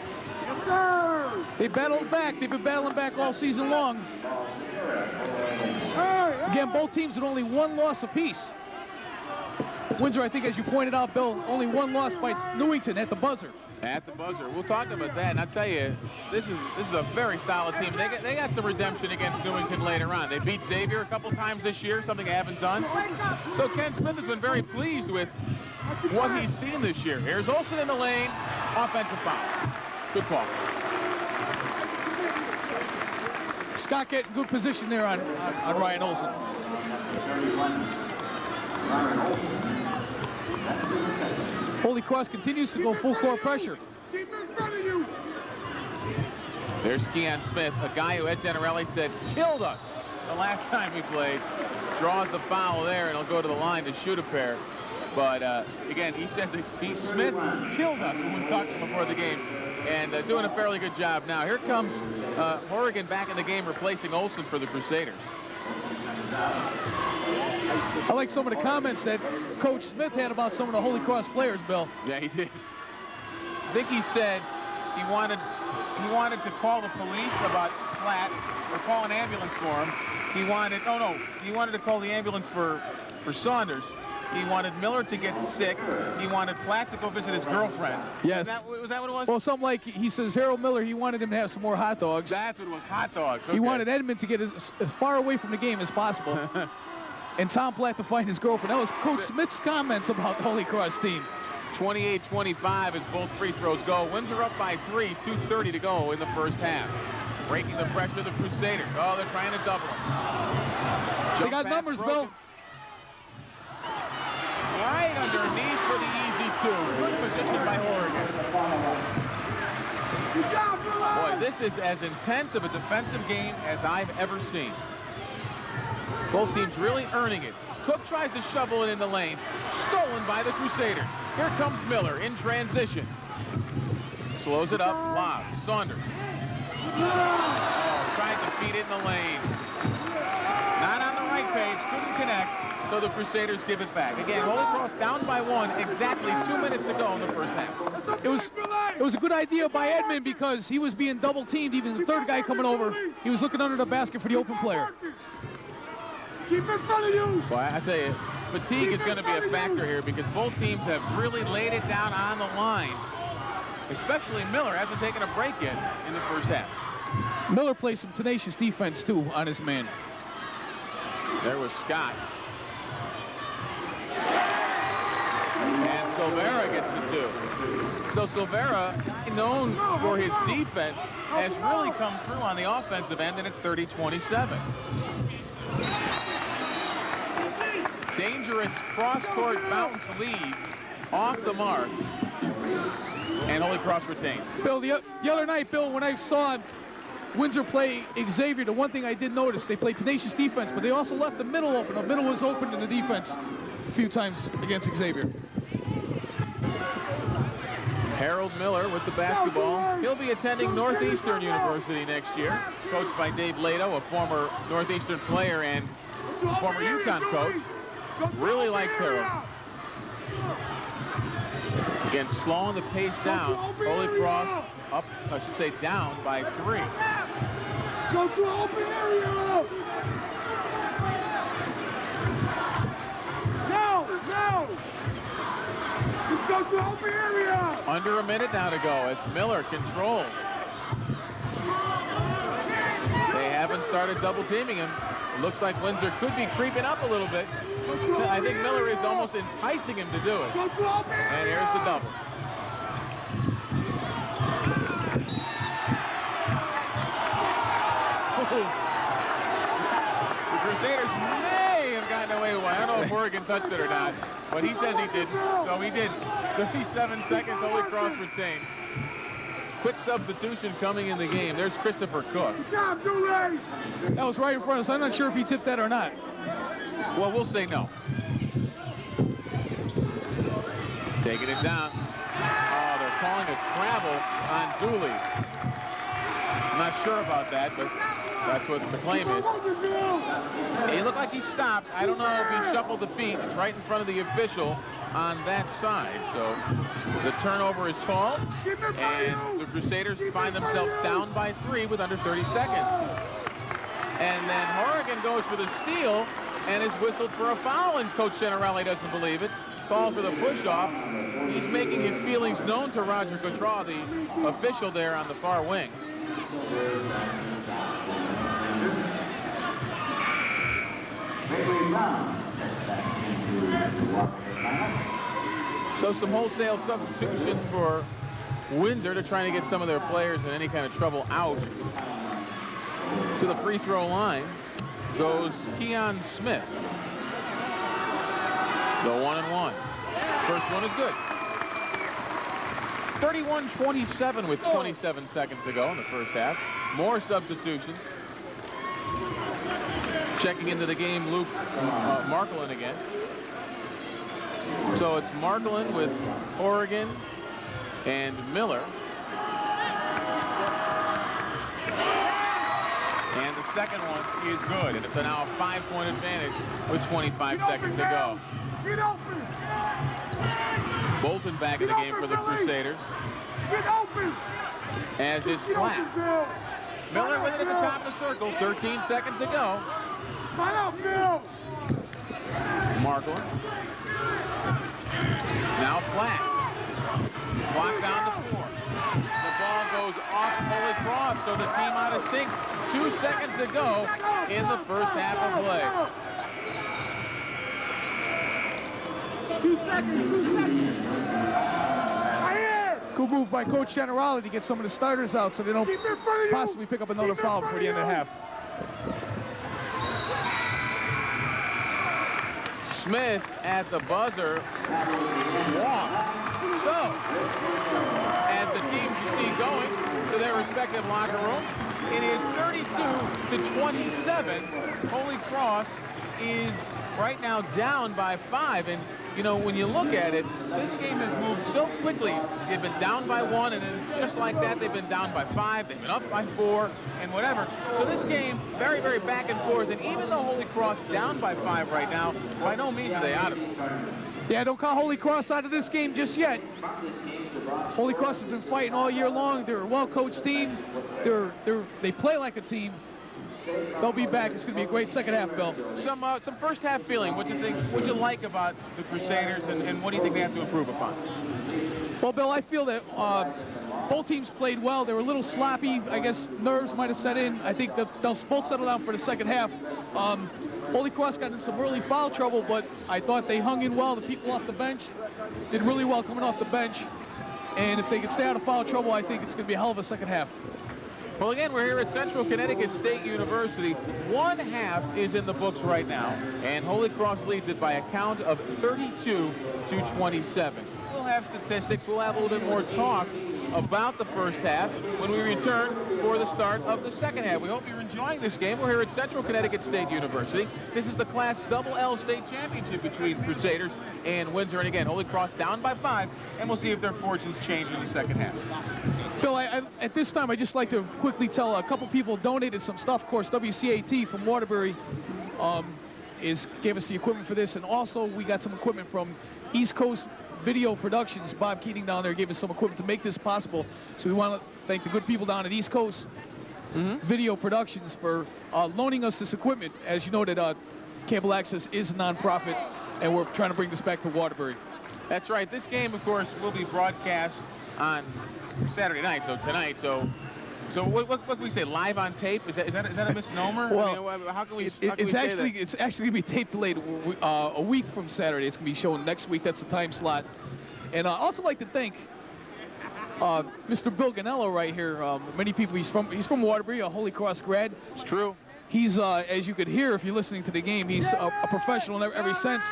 Yes, sir. They battled back. They've been battling back all season long. Again, both teams with only 1 loss apiece. Windsor, I think, as you pointed out, Bill, only 1 loss by Newington at the buzzer. At the buzzer. We'll talk about that. And I'll tell you, this is a very solid team. They got some redemption against Newington later on. They beat Xavier a couple times this year, something they haven't done. So Ken Smith has been very pleased with what he's seen this year. Here's Olsen in the lane. Offensive foul. Good call. Scott getting good position there on Ryan Olsen. Holy Cross continues to go full court pressure. Keep in front of you. There's Keon Smith, a guy who Ed Generelli said killed us the last time we played. Draws the foul there, and he'll go to the line to shoot a pair. But again, he said that Smith killed us when we talked to him before the game, and doing a fairly good job now. Here comes Horrigan back in the game, replacing Olsen for the Crusaders. I like some of the comments that Coach Smith had about some of the Holy Cross players, Bill. Yeah, he did. I think he said he wanted to call the police about Platt or call an ambulance for him. He wanted to call the ambulance for Saunders. He wanted Miller to get sick. He wanted Platt to go visit his girlfriend. Yes. Was that what it was? Well, something like, he says Harold Miller, he wanted him to have some more hot dogs. That's what it was, hot dogs. Okay. He wanted Edmund to get as far away from the game as possible. And Tom Platt to find his girlfriend. That was Coach Smith's comments about the Holy Cross team. 28-25 as both free throws go. Windsor up by 3, 2:30 to go in the first half. Breaking the pressure of the Crusaders. Oh, they're trying to double them. They got numbers, Bill. Right underneath for the easy 2. Good position by Horrigan. Boy, this is as intense of a defensive game as I've ever seen. Both teams really earning it. Cook tries to shovel it in the lane. Stolen by the Crusaders. Here comes Miller in transition. Slows it up. Lob. Saunders. Oh, tried to feed it in the lane. Not on the right page. Couldn't connect. So the Crusaders give it back. Again, Holy Cross down by 1. Exactly 2 minutes to go in the first half. It was a good idea by Edmund because he was being double teamed. Even the third guy coming over, he was looking under the basket for the open player. Keep in front of you. Well, I tell you, fatigue is going to be a factor here because both teams have really laid it down on the line. Especially Miller hasn't taken a break yet in the first half. Miller plays some tenacious defense, too, on his man. There was Scott. And Silvera gets the 2. So Silvera, known for his defense, has really come through on the offensive end, and it's 30-27. Dangerous cross-court bounce lead off the mark, and Holy Cross retains. Bill, the other night, Bill, when I saw Windsor play Xavier, the one thing I did notice, they played tenacious defense, but they also left the middle open. The middle was open in the defense a few times against Xavier. Harold Miller with the basketball. He'll be attending Northeastern University next year, coached by Dave Lato, a former Northeastern player and former UConn coach. Really likes Harold. Again, slowing the pace down. Holy Cross up, I should say down by 3. Go to open area. No. Let's go to open area. Under a minute now to go as Miller controls. They haven't started double teaming him. Looks like Windsor could be creeping up a little bit. I think Miller is almost enticing him to do it. And here's the double. The Crusaders may have gotten no, wait, I don't know if Oregon touched it or not, but he says he didn't. So he did. 37 seconds, Holy Cross retained. Quick substitution coming in the game. There's Christopher Cook. That was right in front of us. I'm not sure if he tipped that or not. Well, we'll say no. Taking it down. Oh, they're calling a travel on Dooley. I'm not sure about that, but that's what the claim is. He looked like he stopped. I don't know if he shuffled the feet. It's right in front of the official on that side. So the turnover is called, and the Crusaders find themselves down by 3 with under 30 seconds. And then Oregon goes for the steal and is whistled for a foul, and Coach Generale doesn't believe it. Calls for the push-off. He's making his feelings known to Roger Gautreau, the official there on the far wing. So some wholesale substitutions for Windsor to try to get some of their players in any kind of trouble out. To the free throw line goes Keon Smith. The 1-and-1. First one is good. 31-27 with 27 seconds to go in the first half. More substitutions. Checking into the game, Luke Markelin again. So it's Markelin with Oregon and Miller. And the second one is good, and it's now a 5-point advantage with 25 seconds to go. Get open! Bolton back in the game for the Crusaders. Get open! As is Platt. Miller with it at the top of the circle. 13 seconds to go. Find out, Bill! Markelin. Now Platt. Clock down to 4. The ball goes off Holy Cross, so the team out of sync. 2 seconds to go in the first half of play. 2 seconds, 2 seconds. Right here. Good move by Coach Generale to get some of the starters out so they don't possibly pick up another foul before the end of the half. Smith at the buzzer walked. So, as the teams you see going to their respective locker rooms, it is 32-27. Holy Cross is right now down by 5, and you know, when you look at it, this game has moved so quickly. They've been down by 1, and then just like that, they've been down by 5, they've been up by 4, and whatever. So this game, very, very back and forth, and even though Holy Cross down by 5 right now, by no means are they out of it. Yeah, don't call Holy Cross out of this game just yet. Holy Cross has been fighting all year long. They're a well-coached team. They play like a team. They'll be back. It's going to be a great second half, Bill. Some first half feeling. What do you think? What you like about the Crusaders, and what do you think they have to improve upon? Well, Bill, I feel that both teams played well. They were a little sloppy. I guess nerves might have set in. I think that they'll both settle down for the second half. Holy Cross got in some early foul trouble, but I thought they hung in well. The people off the bench did really well coming off the bench. And if they can stay out of foul trouble, I think it's going to be a hell of a second half. Well, again, we're here at Central Connecticut State University. One half is in the books right now, and Holy Cross leads it by a count of 32-27. We'll have statistics. We'll have a little bit more talk about the first half when we return for the start of the second half. We hope you're enjoying this game. We're here at Central Connecticut State University. This is the Class L State Championship between Crusaders and Windsor. And again, Holy Cross down by 5, and we'll see if their fortunes change in the second half. Bill, at this time, I'd just like to quickly tell a couple people donated some stuff. Of course, WCAT from Waterbury gave us the equipment for this, and also we got some equipment from East Coast Video Productions. Bob Keating down there gave us some equipment to make this possible. So we want to thank the good people down at East Coast Video Productions for loaning us this equipment. As you know, that Cable Access is a nonprofit, and we're trying to bring this back to Waterbury. That's right. This game, of course, will be broadcast on Saturday night, so tonight. So what can we say? Live on tape? Is that a misnomer? Well, I mean, how can we? It's actually going to be tape delayed a week from Saturday. It's going to be shown next week. That's the time slot. And I also like to thank Mr. Bill Ganello right here. Many people. He's from Waterbury, a Holy Cross grad. It's true. He's, as you could hear if you're listening to the game, he's a professional in every sense,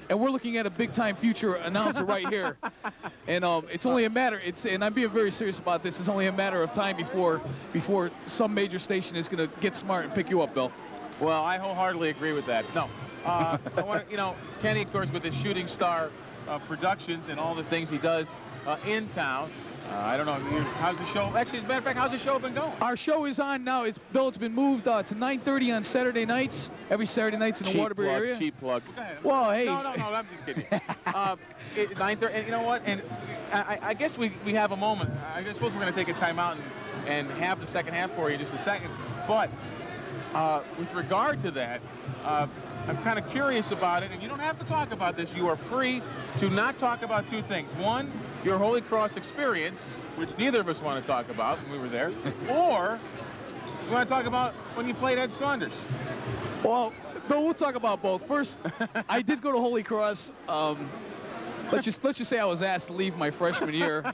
and we're looking at a big-time future announcer right here. And it's only a matter, and I'm being very serious about this, it's only a matter of time before some major station is going to get smart and pick you up, Bill. Well, I wholeheartedly agree with that. No. I want to, you know, Kenny, of course, with his Shooting Star Productions and all the things he does in town. I don't know, how's the show? Actually, as a matter of fact, how's the show been going? Our show is on now. Bill, it's been moved to 9:30 on Saturday nights. Every Saturday nights in the Waterbury area. Cheap plug. Well, hey. No, I'm just kidding. 9:30, and you know what? And I guess we have a moment. I suppose we're going to take a time out and have the second half for you in just a second. But with regard to that, I'm kind of curious about it, and you don't have to talk about this. You are free to not talk about two things. One, your Holy Cross experience, which neither of us want to talk about when we were there, or you want to talk about when you played Ed Saunders. Well, Bill, we'll talk about both. First, I did go to Holy Cross. Let's just say I was asked to leave my freshman year.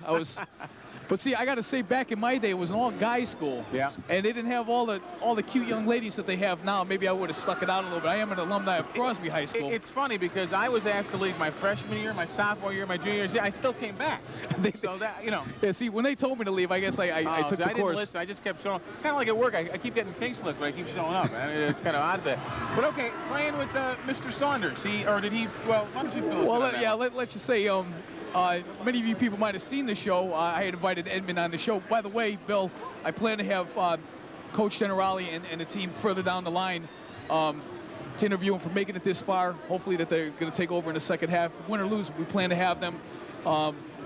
But see, I got to say, back in my day, it was an all-guys school. Yeah. And they didn't have all the cute young ladies that they have now. Maybe I would have stuck it out a little bit. I am an alumni of Crosby High School. It's funny because I was asked to leave my freshman year, my sophomore year, my junior year. I still came back. So that, you know. Yeah, see, when they told me to leave, I guess I took the course. Didn't listen. I just kept showing. Kind of like at work, I keep getting case lists, but I keep showing up. I mean, it's kind of odd that. But okay, playing with Mr. Saunders, well, why don't you fill us in on that? Let's just say, many of you people might have seen the show. I had invited Edmund on the show. By the way, Bill, I plan to have Coach Generali and the team further down the line to interview them for making it this far. Hopefully that they're going to take over in the second half. Win or lose, we plan to have them.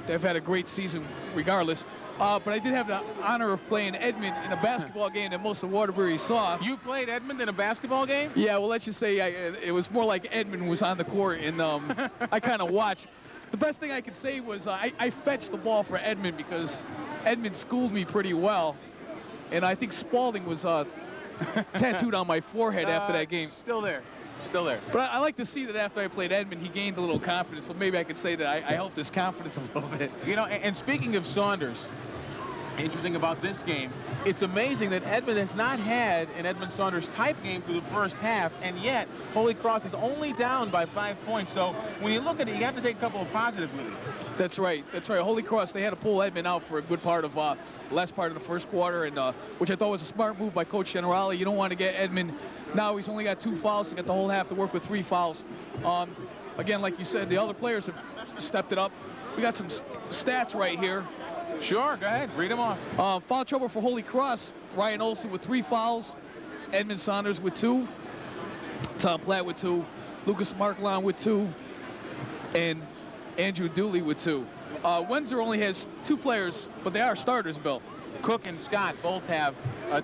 They've had a great season regardless. But I did have the honor of playing Edmund in a basketball game that most of Waterbury saw. You played Edmund in a basketball game? Yeah, well, let's just say it was more like Edmund was on the court, and I kind of watched. The best thing I could say was I fetched the ball for Edmund because Edmund schooled me pretty well. And I think Spalding was tattooed on my forehead after that game. Still there. Still there. But I like to see that after I played Edmund, he gained a little confidence. So maybe I could say that I helped his confidence a little bit. You know, and speaking of Saunders, interesting about this game, it's amazing that Edmund has not had an Edmund Saunders type game through the first half, and yet Holy Cross is only down by 5 points. So when you look at it, you have to take a couple of positives with it. That's right. That's right. Holy Cross, they had to pull Edmund out for a good part of the last part of the first quarter, and which I thought was a smart move by Coach Generali. You don't want to get Edmund. Now he's only got 2 fouls. He's got the whole half to work with 3 fouls. Again, like you said, the other players have stepped it up. We got some stats right here. Sure, go ahead. Read them off. Foul trouble for Holy Cross. Ryan Olson with 3 fouls. Edmund Saunders with 2. Tom Platt with 2. Lucas Marklon with 2. And Andrew Dooley with 2. Windsor only has 2 players, but they are starters, Bill. Cook and Scott both have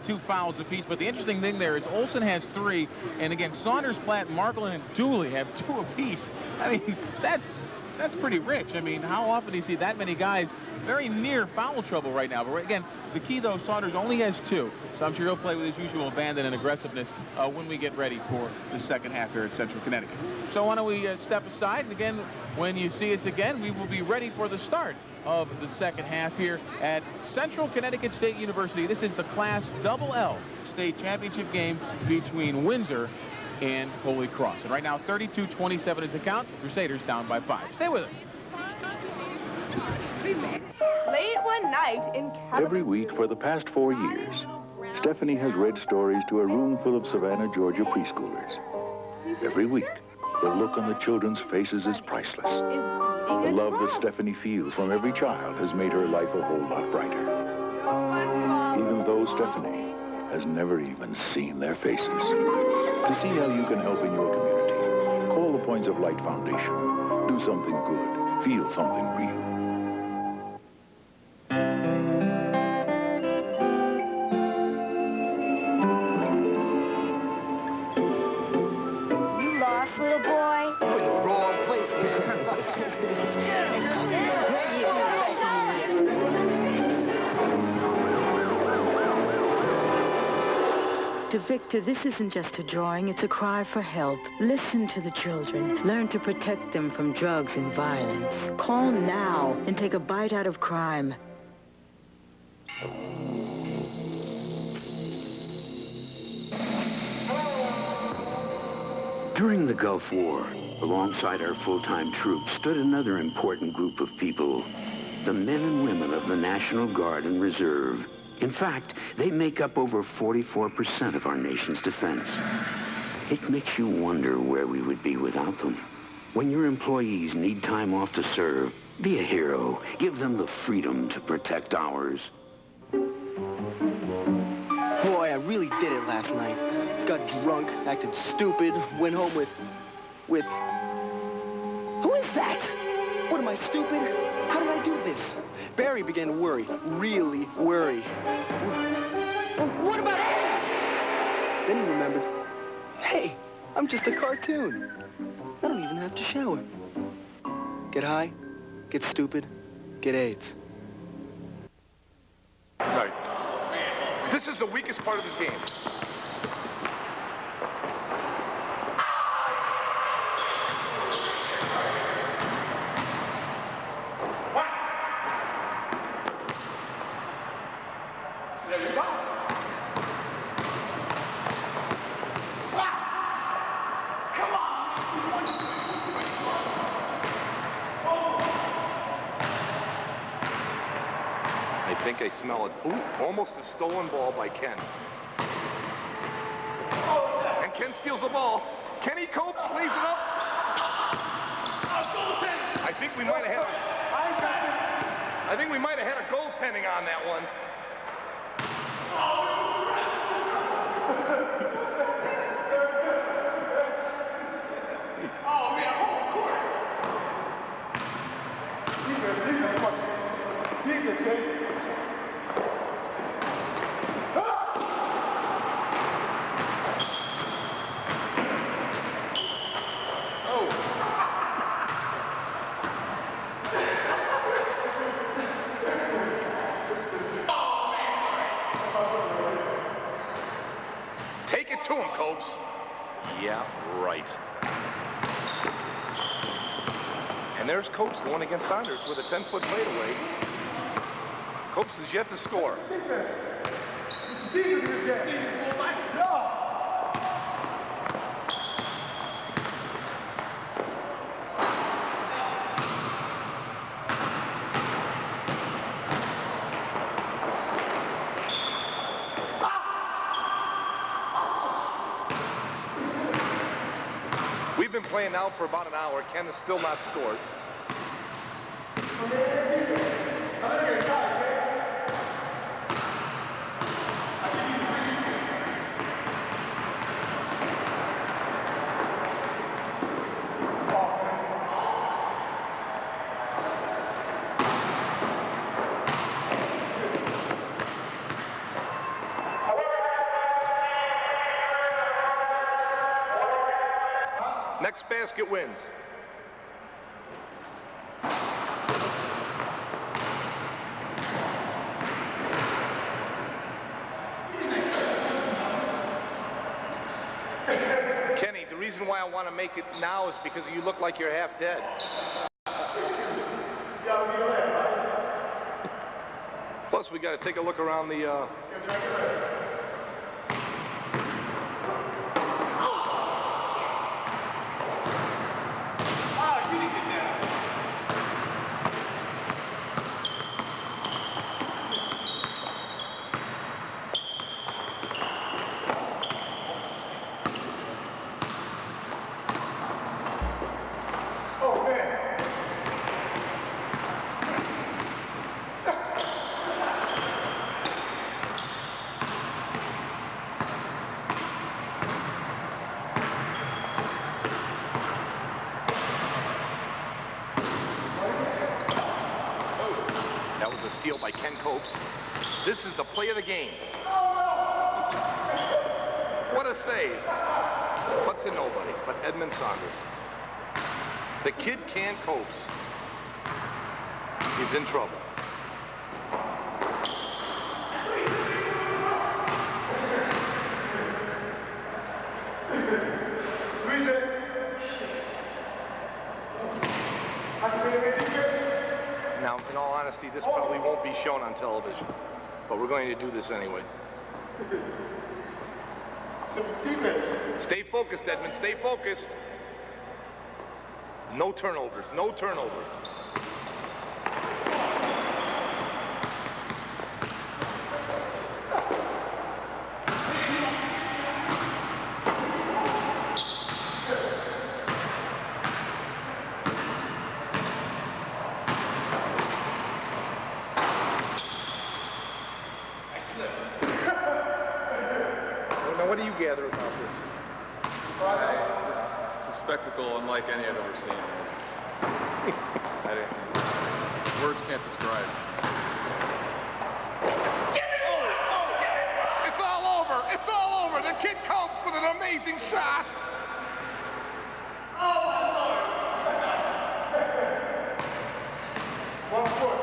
2 fouls apiece, but the interesting thing there is Olson has 3, and again, Saunders, Platt, Marklin, and Dooley have 2 apiece. I mean, that's pretty rich. I mean, how often do you see that many guys very near foul trouble right now? But again, the key, though, Saunders only has 2, so I'm sure he'll play with his usual abandon and aggressiveness when we get ready for the second half here at Central Connecticut. So why don't we step aside, and again, when you see us again, we will be ready for the start of the second half here at Central Connecticut State University. This is the Class L State Championship game between Windsor and Holy Cross. And right now, 32-27 is the count. Crusaders down by 5. Stay with us. Late one night in California. Every week for the past 4 years, Stephanie has read stories to a room full of Savannah, Georgia preschoolers. Every week, the look on the children's faces is priceless. The love that Stephanie feels from every child has made her life a whole lot brighter. Even though Stephanie has never even seen their faces. To see how you can help in your community, call the Points of Light Foundation. Do something good. Feel something real. You lost, little boy? You're in the wrong place, man. To Victor, this isn't just a drawing, it's a cry for help. Listen to the children. Learn to protect them from drugs and violence. Call now and take a bite out of crime. Hello, During the Gulf War, alongside our full-time troops stood another important group of people, the men and women of the National Guard and Reserve. In fact, they make up over 44% of our nation's defense. It makes you wonder where we would be without them. When your employees need time off to serve, be a hero. Give them the freedom to protect ours. Boy, I really did it last night. Got drunk, acted stupid, went home with... Who is that? What, am I stupid? How did I do this? Barry began to worry, really worry. What about AIDS? Then he remembered, hey, I'm just a cartoon. I don't even have to shower. Get high, get stupid, get AIDS. Right. This is the weakest part of his game. I think I smell it. Ooh, almost a stolen ball by Ken. And Ken steals the ball. Kenny Copes lays it up. I think we might have had a goaltending on that one. Oh, man, home court. Take it to him, Copes. Yeah, right. And there's Copes going against Saunders with a 10-foot fadeaway. Copes is yet to score. We've been playing now for about an hour. Ken has still not scored. Next basket wins. Kenny, the reason why I want to make it now is because you look like you're half dead. Plus, we got to take a look around the... A steal by Ken Copes. This is the play of the game. What a save. But to nobody but Edmund Saunders. The kid Ken Copes is in trouble. Now, in all honesty, this probably won't be shown on television, but we're going to do this anyway. Stay focused, Edmund. Stay focused. No turnovers. No turnovers. What do you gather about this? It's a spectacle unlike any I've ever seen. Words can't describe. Oh! It's all over! It's all over! The kid Copes with an amazing shot! Oh, my Lord! 1 foot.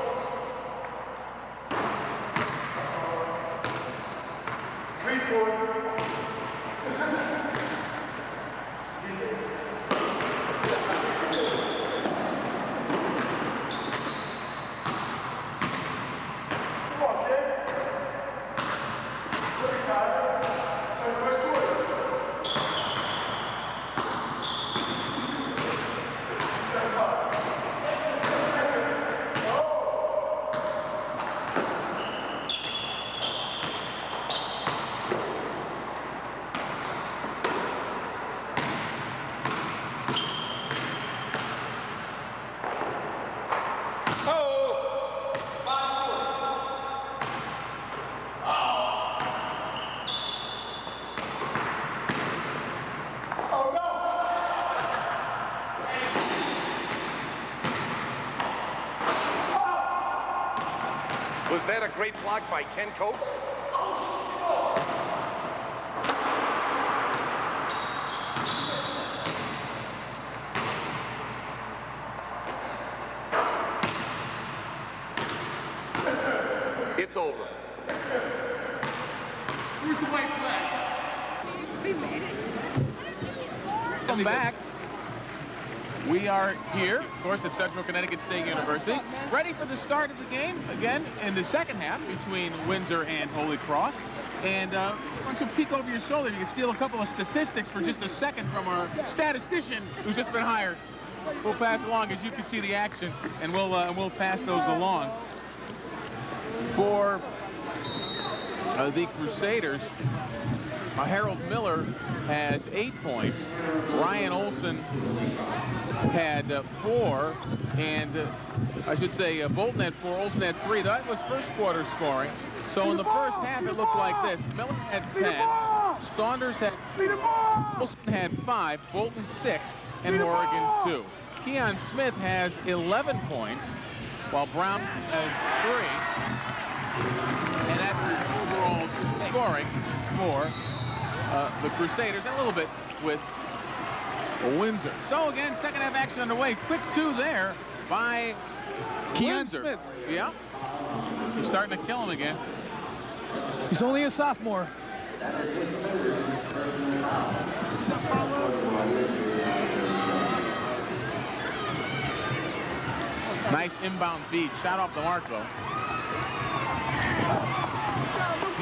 Was that a great block by Ken Copes? It's over. Where's the white flag? We made it. Welcome back. We are here, of course, at Central Connecticut State University, ready for the start of the game, again, in the second half between Windsor and Holy Cross. And why don't you peek over your shoulder? You can steal a couple of statistics for just a second from our statistician who's just been hired. We'll pass along, as you can see the action, and we'll pass those along. For the Crusaders, Harold Miller has 8 points. Ryan Olson had 4, and I should say Bolton had 4, Olson had 3. That was first quarter scoring. So in the first half, it looked like this. Miller had 10, Saunders had 4, Olson had 5, Bolton 6, and Morgan 2. Keon Smith has 11 points, while Brown has 3. And that's overall scoring for the Crusaders, and a little bit with Windsor. So again, second half action underway. Quick 2 there by Keon Windsor. Smith. Yeah. He's starting to kill him again. He's only a sophomore. Nice inbound feed. Shot off the mark, though.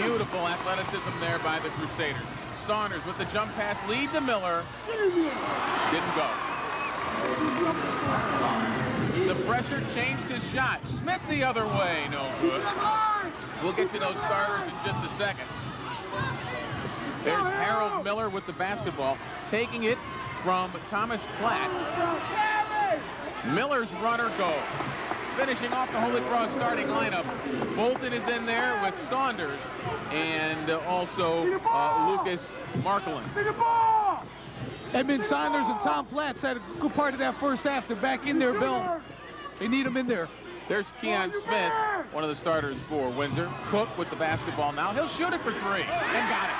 Beautiful athleticism there by the Crusaders. Saunders with the jump pass, lead to Miller. Didn't go. The pressure changed his shot. Smith the other way, no good. We'll get you those starters in just a second. There's Harold Miller with the basketball, taking it from Thomas Platt. Miller's runner goes. Finishing off the Holy Cross starting lineup. Bolton is in there with Saunders and also Lucas Markelin. Edmund Saunders and Tom Platts had a good part of that first half. They're back in there, Bill. They need them in there. There's Keon Smith, one of the starters for Windsor. Cook with the basketball now. He'll shoot it for 3 and got it.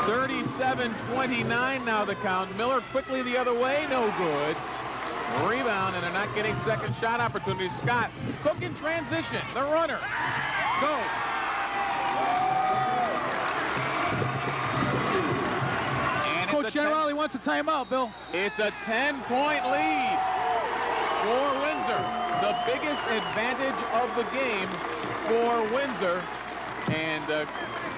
(37-29) now the count. Miller quickly the other way, no good. Rebound, and they're not getting second shot opportunities. Scott, Cook in transition, the runner. Go. Coach Generali wants a timeout, Bill. It's a 10-point lead for Windsor. the biggest advantage of the game for Windsor. And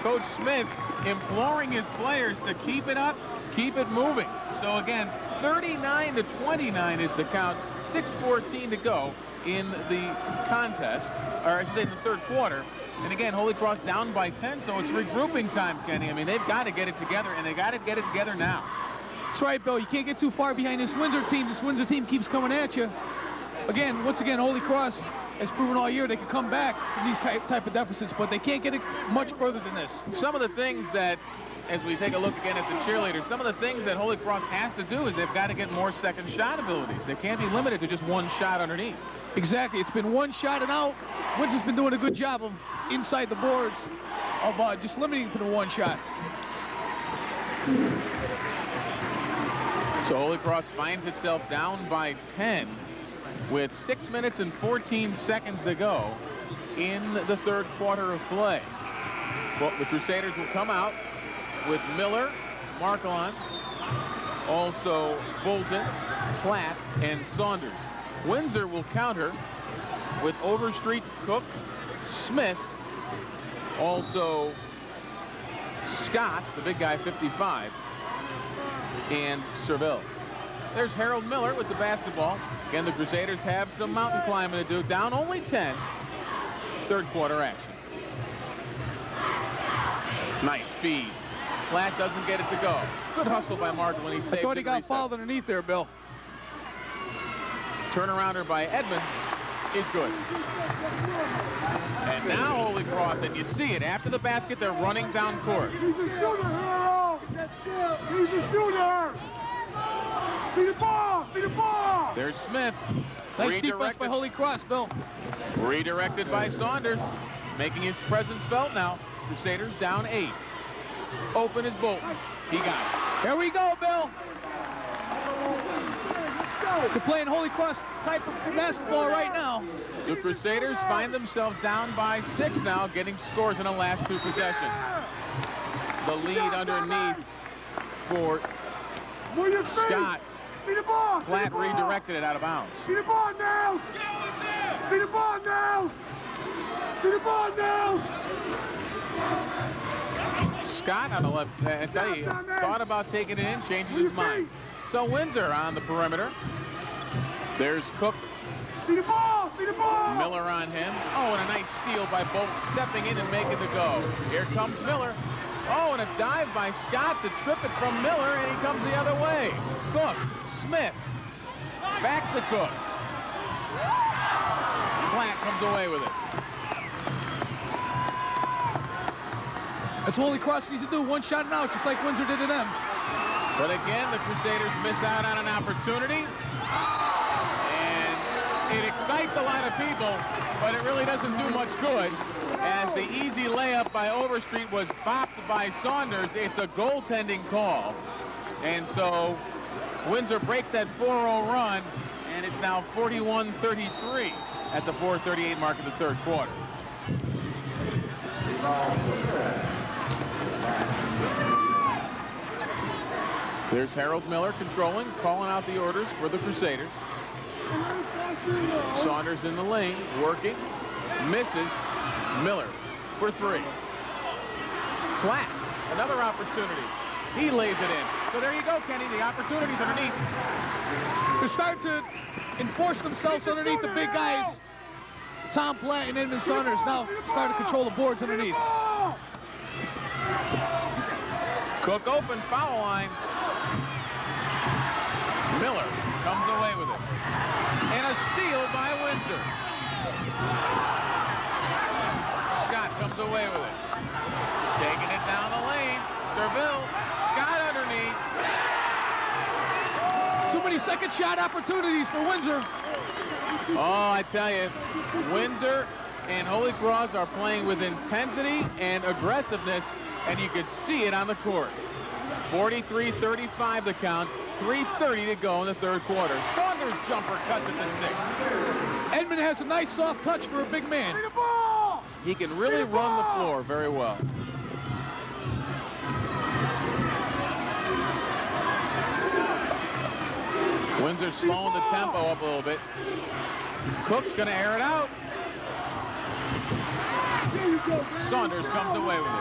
Coach Smith imploring his players to keep it up, keep it moving. So again, 39-29 is the count, 6:14 to go in the contest, or I should say in the third quarter. And again, Holy Cross down by 10, so it's regrouping time, Kenny. I mean, they've got to get it together, and they got to get it together now. That's right, Bill. You can't get too far behind this Windsor team. This Windsor team keeps coming at you. Again, once again, Holy Cross has proven all year they can come back from these type of deficits, but they can't get it much further than this. Some of the things that, as we take a look again at the cheerleaders, some of the things that Holy Cross has to do is they've got to get more second shot abilities. They can't be limited to just one shot underneath. Exactly. It's been one shot and out. Windsor's been doing a good job of inside the boards of just limiting to the one shot. So Holy Cross finds itself down by 10 with 6 minutes and 14 seconds to go in the third quarter of play. Well, the Crusaders will come out with Miller, Markelon, also Bolton, Platt, and Saunders. Windsor will counter with Overstreet, Cook, Smith, also Scott, the big guy, 55, and N.V.L. There's Harold Miller with the basketball. Again, the Crusaders have some mountain climbing to do. Down only 10. Third quarter action. Nice feed. Platt doesn't get it to go. Good hustle by Mark when he saved it. I thought he got fouled underneath there, Bill. Turnarounder by Edmond is good. And now Holy Cross, and you see it. After the basket, they're running down court. He's a shooter, Harold! He's a shooter! Feed the ball! Feed the ball! There's Smith. Nice defense by Holy Cross, Bill. Redirected by Saunders, making his presence felt now. Crusaders down 8. Open is Bolton. He got it. Here we go, Bill. They're playing Holy Cross type of basketball right now. The Crusaders find themselves down by 6 now, getting scores in the last 2 possessions. The lead underneath for Scott. Platt redirected it out of bounds. See the ball now! See the ball now! See the ball now! Scott on the left, I tell you, thought about taking it in, changing his mind. So Windsor on the perimeter. There's Cook. See the ball! See the ball! Miller on him. Oh, and a nice steal by Bolton, stepping in and making the go. Here comes Miller. Oh, and a dive by Scott to trip it from Miller, and he comes the other way. Cook, Smith, back to Cook. Platt comes away with it. That's what Holy Cross needs to do, one shot and out, just like Windsor did to them. But again, the Crusaders miss out on an opportunity. And it excites a lot of people, but it really doesn't do much good. As the easy layup by Overstreet was bopped by Saunders, it's a goaltending call. And so Windsor breaks that 4-0 run, and it's now 41-33 at the 4:38 mark of the third quarter. There's Harold Miller controlling, calling out the orders for the Crusaders. Saunders in the lane, working, misses. Miller for 3. Platt, another opportunity. He lays it in. So there you go, Kenny. The opportunities underneath. They're starting to enforce themselves underneath the big guys. Tom Platt and Edmund Saunders now starting to control the boards underneath. Cook open, foul line. Miller comes away with it. And a steal by Windsor. Scott comes away with it. Taking it down the lane. N.V.L. Scott underneath. Too many second shot opportunities for Windsor. Oh, I tell you, Windsor and Holy Cross are playing with intensity and aggressiveness, and you can see it on the court. 43-35 the count. 3:30 to go in the third quarter. Saunders jumper cuts it to 6. Edmund has a nice soft touch for a big man. He can really run the floor very well. Windsor slowing the tempo up a little bit. Cook's going to air it out. Saunders comes away with it.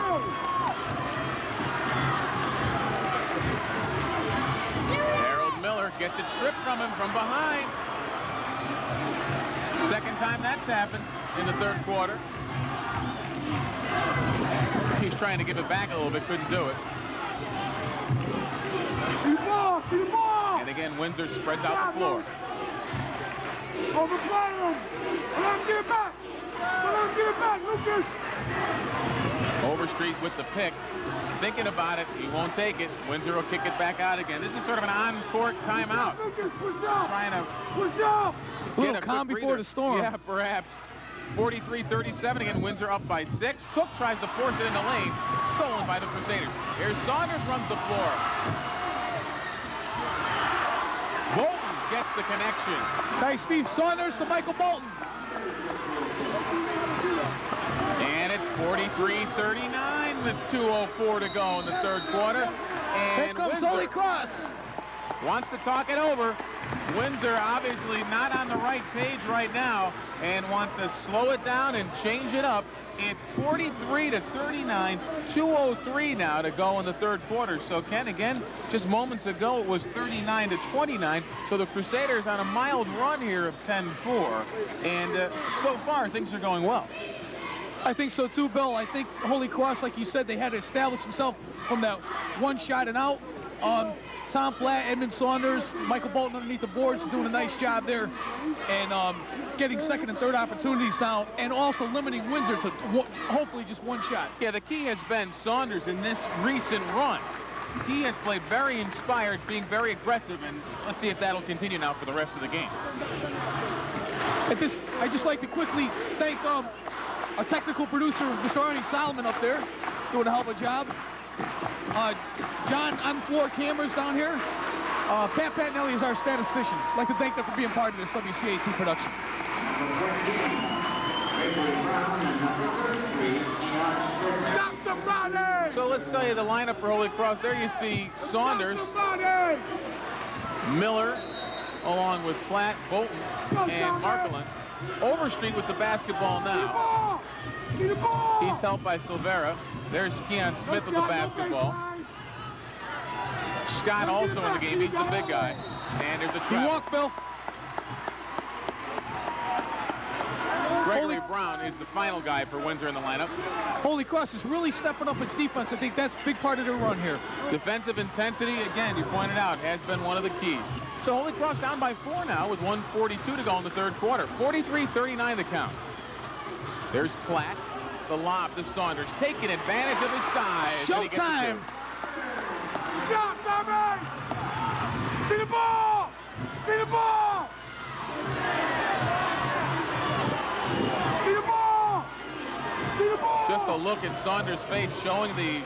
Harold Miller gets it stripped from him from behind. Second time that's happened in the third quarter. He's trying to give it back a little bit, couldn't do it. And again, Windsor spreads out the floor. Overplay him! Let him get it back! Let him get it back, Lucas! Overstreet with the pick. Thinking about it, he won't take it. Windsor will kick it back out again. This is sort of an on-court timeout. Lucas, push up! Trying to push up! A little calm before the storm. Yeah, perhaps. 43-37 again, Windsor up by 6. Cook tries to force it in the lane. Stolen by the Crusaders. Here's Saunders runs the floor. Bolton gets the connection. Nice Steve Saunders to Michael Bolton. And it's 43-39 with 2:04 to go in the third quarter. And here comes Windsor Holy Cross. Wants to talk it over. Windsor obviously not on the right page right now and wants to slow it down and change it up. It's 43-39, 2:03 now to go in the third quarter. So Ken, again, just moments ago it was 39-29. So the Crusaders on a mild run here of 10-4. And so far things are going well. I think so too, Bill. I think Holy Cross, like you said, they had to establish themselves from that one shot and out. Tom Platt, Edmund Saunders, Michael Bolton underneath the boards doing a nice job there, and getting second and third opportunities now, and also limiting Windsor to hopefully just one shot. Yeah, the key has been Saunders in this recent run. He has played very inspired, being very aggressive, and let's see if that'll continue now for the rest of the game. I'd just like to quickly thank our technical producer, Mr. Arnie Solomon, up there, doing a hell of a job. John on-floor cameras down here. Pat Patnelli is our statistician. I'd like to thank them for being part of this WCAT production. Stop somebody! So let's tell you the lineup for Holy Cross. There you see Saunders, Miller, along with Platt, Bolton, and Markland. Overstreet with the basketball now. He's helped by Silvera. There's Keon Smith with the basketball. Scott also in the game. He's the big guy. And there's a trap. You walk, Bill. Gregory Brown is the final guy for Windsor in the lineup. Holy Cross is really stepping up its defense. I think that's a big part of their run here. Defensive intensity, again, you pointed out, has been one of the keys. So Holy Cross down by 4 now with 1:42 to go in the third quarter. 43-39 the count. There's Platt. The lob to Saunders, taking advantage of his size. Showtime! Stop, Tommy! See the ball! See the ball! See the ball! See the ball! Just a look in Saunders' face showing the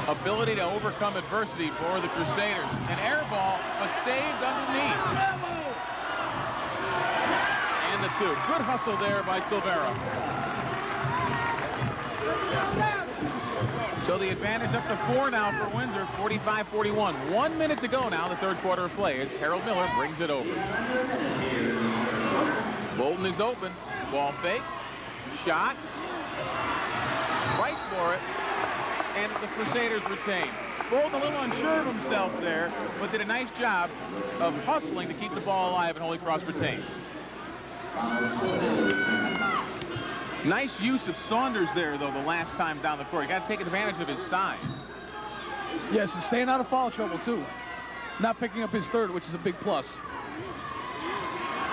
ability to overcome adversity for the Crusaders. An air ball, but saved underneath. And the 2. Good hustle there by Silvera. So the advantage up to 4 now for Windsor, 45-41. 1 minute to go now, the third quarter of play, as Harold Miller brings it over. Bolton is open. Ball fake. Shot. Right for it. And the Crusaders retain. Bolton a little unsure of himself there, but did a nice job of hustling to keep the ball alive, and Holy Cross retains. Nice use of Saunders there, though, the last time down the court. You got to take advantage of his size. Yes, and staying out of foul trouble, too. Not picking up his third, which is a big plus.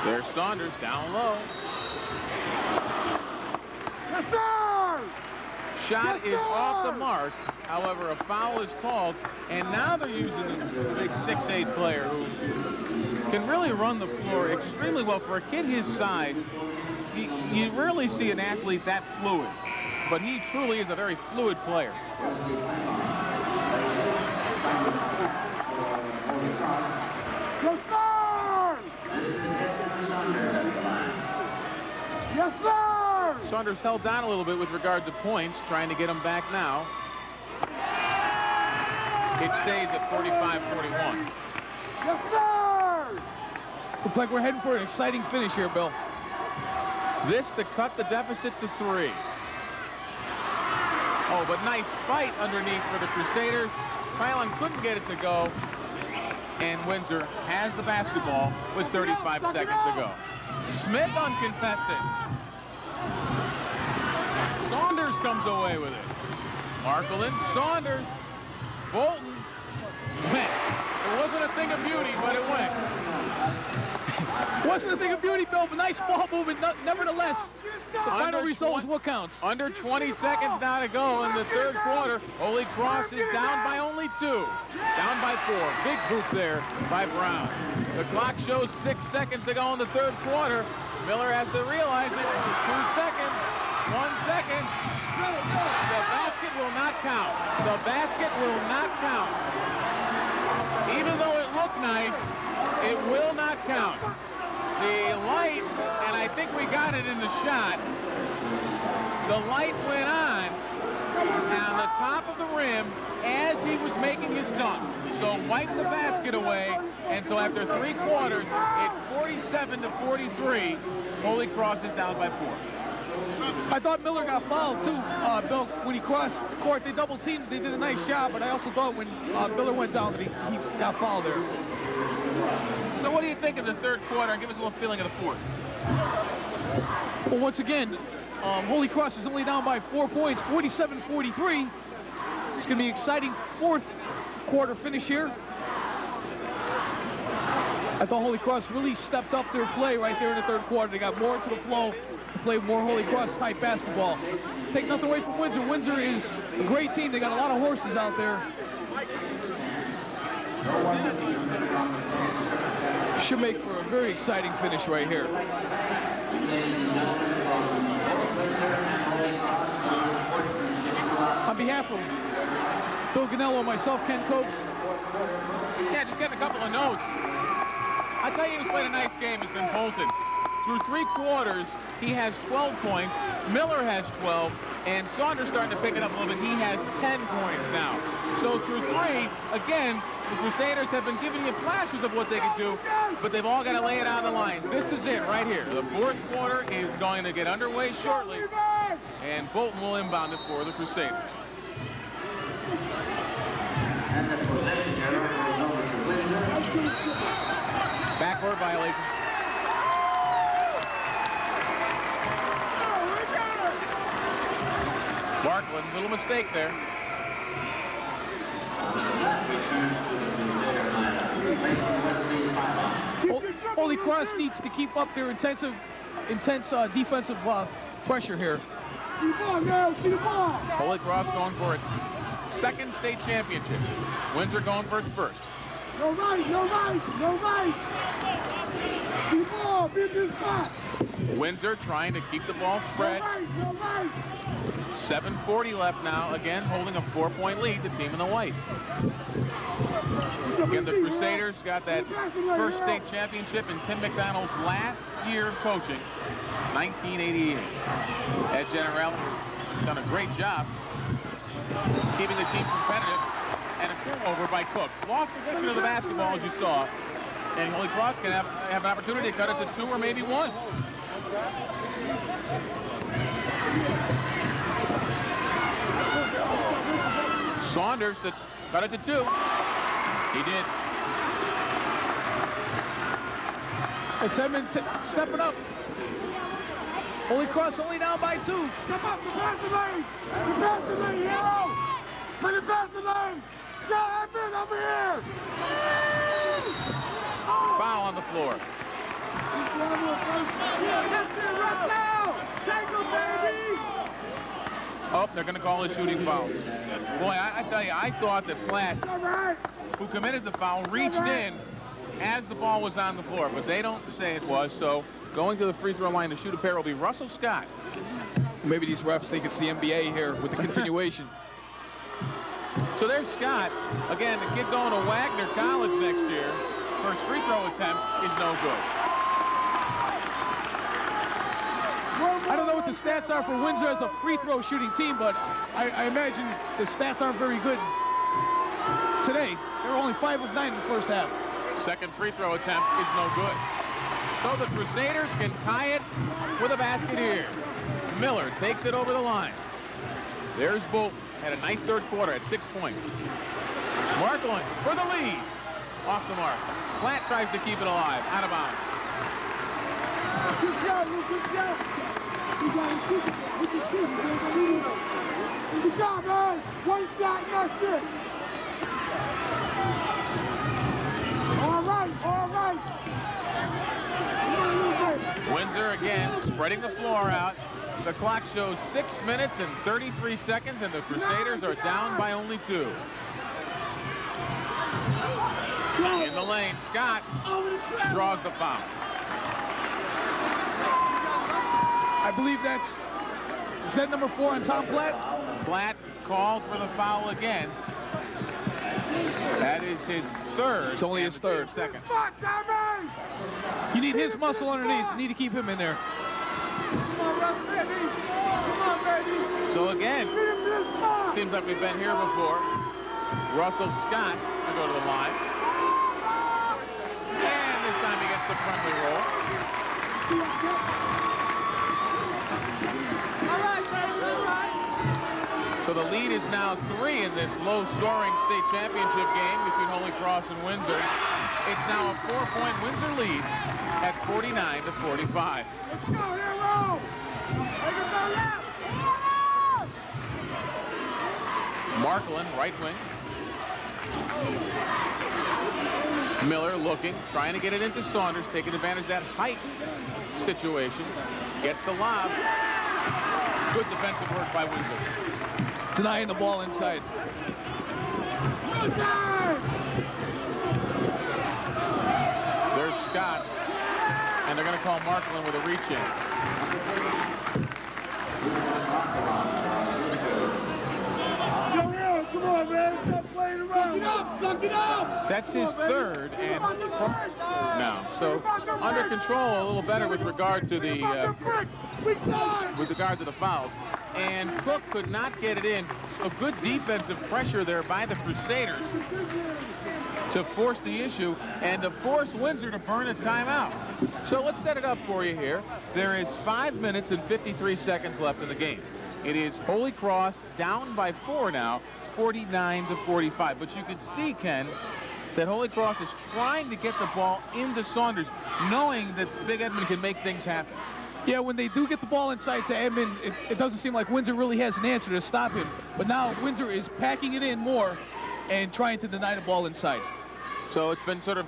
There's Saunders down low. Yes, sir! Shot is off the mark. However, a foul is called, and now they're using a big 6'8" player who can really run the floor extremely well. For a kid his size, you rarely see an athlete that fluid, but he truly is a very fluid player. Yes, sir! Yes, sir! Saunders held down a little bit with regard to points, trying to get him back now. It stays at 45-41. Yes, sir! Looks like we're heading for an exciting finish here, Bill. This to cut the deficit to 3. Oh, but nice fight underneath for the Crusaders. Kylan couldn't get it to go. And Windsor has the basketball with 35 seconds to go. Smith uncontested. Saunders comes away with it. Markland, Saunders, Bolton went. It wasn't a thing of beauty, but it went. Wasn't a thing of beauty, Bill, but nice ball movement. Nevertheless, the final result is what counts. Under 20 seconds now to go in the third quarter. Holy Cross is down by only 2. Down by 4. Big hoop there by Brown. The clock shows 6 seconds to go in the third quarter. Miller has to realize it. 2 seconds. 1 second. The basket will not count. The basket will not count. Even though it looked nice, it will not count. The light, and I think we got it in the shot, the light went on the top of the rim as he was making his dunk. So wiped the basket away, and so after 3 quarters, it's 47 to 43. Holy Cross is down by 4. I thought Miller got fouled too, Bill. When he crossed the court, they double teamed. They did a nice job, but I also thought when Miller went down that he got fouled there. So what do you think of the third quarter? And give us a little feeling of the fourth. Well, once again, Holy Cross is only down by 4 points, 47-43. It's going to be an exciting fourth quarter finish here. I thought Holy Cross really stepped up their play right there in the third quarter. They got more into the flow to play more Holy Cross type basketball. Take nothing away from Windsor. Windsor is a great team. They got a lot of horses out there. Should make for a very exciting finish right here. On behalf of Bill Ganello and myself, Ken Copes. Yeah, just getting a couple of notes. I tell you who's played a nice game has been Bolton. Through 3 quarters, he has 12 points. Miller has 12, and Saunders starting to pick it up a little bit. He has 10 points now. So through 3, again, the Crusaders have been giving you flashes of what they could do, but they've all got to lay it on the line. This is it right here. The fourth quarter is going to get underway shortly, and Bolton will inbound it for the Crusaders. And the possession error goes over to Windsor. Backboard violation. Markland, little mistake there. Holy Cross needs to keep up their intense defensive pressure here. See the ball now, see the ball. Holy Cross going for its second state championship. Windsor going for its first. No right, no right, no right. See the ball, be in this spot. Windsor trying to keep the ball spread. No right, no right. 7:40 left now, again holding a 4-point lead, the team in the white. Again, the Crusaders got that first state championship in Tim McDonald's last year of coaching, 1988. Ed Generelli has done a great job keeping the team competitive, and a turnover by Cook. Lost possession of the basketball, as you saw, and Holy Cross can have an opportunity to cut it to 2 or maybe 1. Saunders to cut it to 2. He did. It's Edmond stepping up. Holy Cross only down by 2. Step up, the pass the lane. The pass the lane, yellow. Put the pass the lane. Yeah, Edmond, over here. Foul on the floor. Oh, they're going to call a shooting foul. Boy, I tell you, I thought that Platt, who committed the foul, reached in as the ball was on the floor, but they don't say it was, so going to the free throw line to shoot a pair will be Russell Scott. Maybe these refs think it's the NBA here with the continuation. So there's Scott. Again, the kid going to Wagner College next year. First free throw attempt is no good. I don't know what the stats are for Windsor as a free throw shooting team, but I imagine the stats aren't very good today. They're only 5 of 9 in the first half. Second free throw attempt is no good. So the Crusaders can tie it with a basket here. Miller takes it over the line. There's Bolton. Had a nice third quarter at 6 points. Markland for the lead. Off the mark. Platt tries to keep it alive. Out of bounds. Good shot, Luke. Good shot. You got to shoot it. You can shoot it. Good job, man. One shot and that's it. All right. All right. Windsor again spreading the floor out. The clock shows 6 minutes and 33 seconds, and the Crusaders are down by only 2. In the lane, Scott draws the foul. I believe is that number 4 on Tom Platt? Platt called for the foul again. That is his third. It's only his third. Second. You need his muscle underneath. You need to keep him in there. Come on, Russ, baby. Come on, baby. So again, seems like we've been here before. Russell Scott to go to the line. And this time he gets the friendly roll. All right, baby, all right. So the lead is now 3 in this low-scoring state championship game between Holy Cross and Windsor. It's now a 4-point Windsor lead at 49-45. Let's go, hero! Markland, right wing. Miller looking, trying to get it into Saunders, taking advantage of that height situation. Gets the lob. Good defensive work by Windsor. Denying the ball inside. There's Scott, and they're going to call Markland with a reach-in. Come on, man. Stop playing around. Suck it up. Suck it up. That's his third, and now so under control a little better with regard to the fouls. And Cook could not get it in. A good defensive pressure there by the Crusaders to force the issue and to force Windsor to burn a timeout. So let's set it up for you here. There is 5 minutes and 53 seconds left in the game. It is Holy Cross down by 4 now, 49-45. But you can see, Ken, that Holy Cross is trying to get the ball into Saunders, knowing that Big Edmond can make things happen. Yeah, when they do get the ball inside to Edmond, it doesn't seem like Windsor really has an answer to stop him. But now Windsor is packing it in more and trying to deny the ball inside. So it's been sort of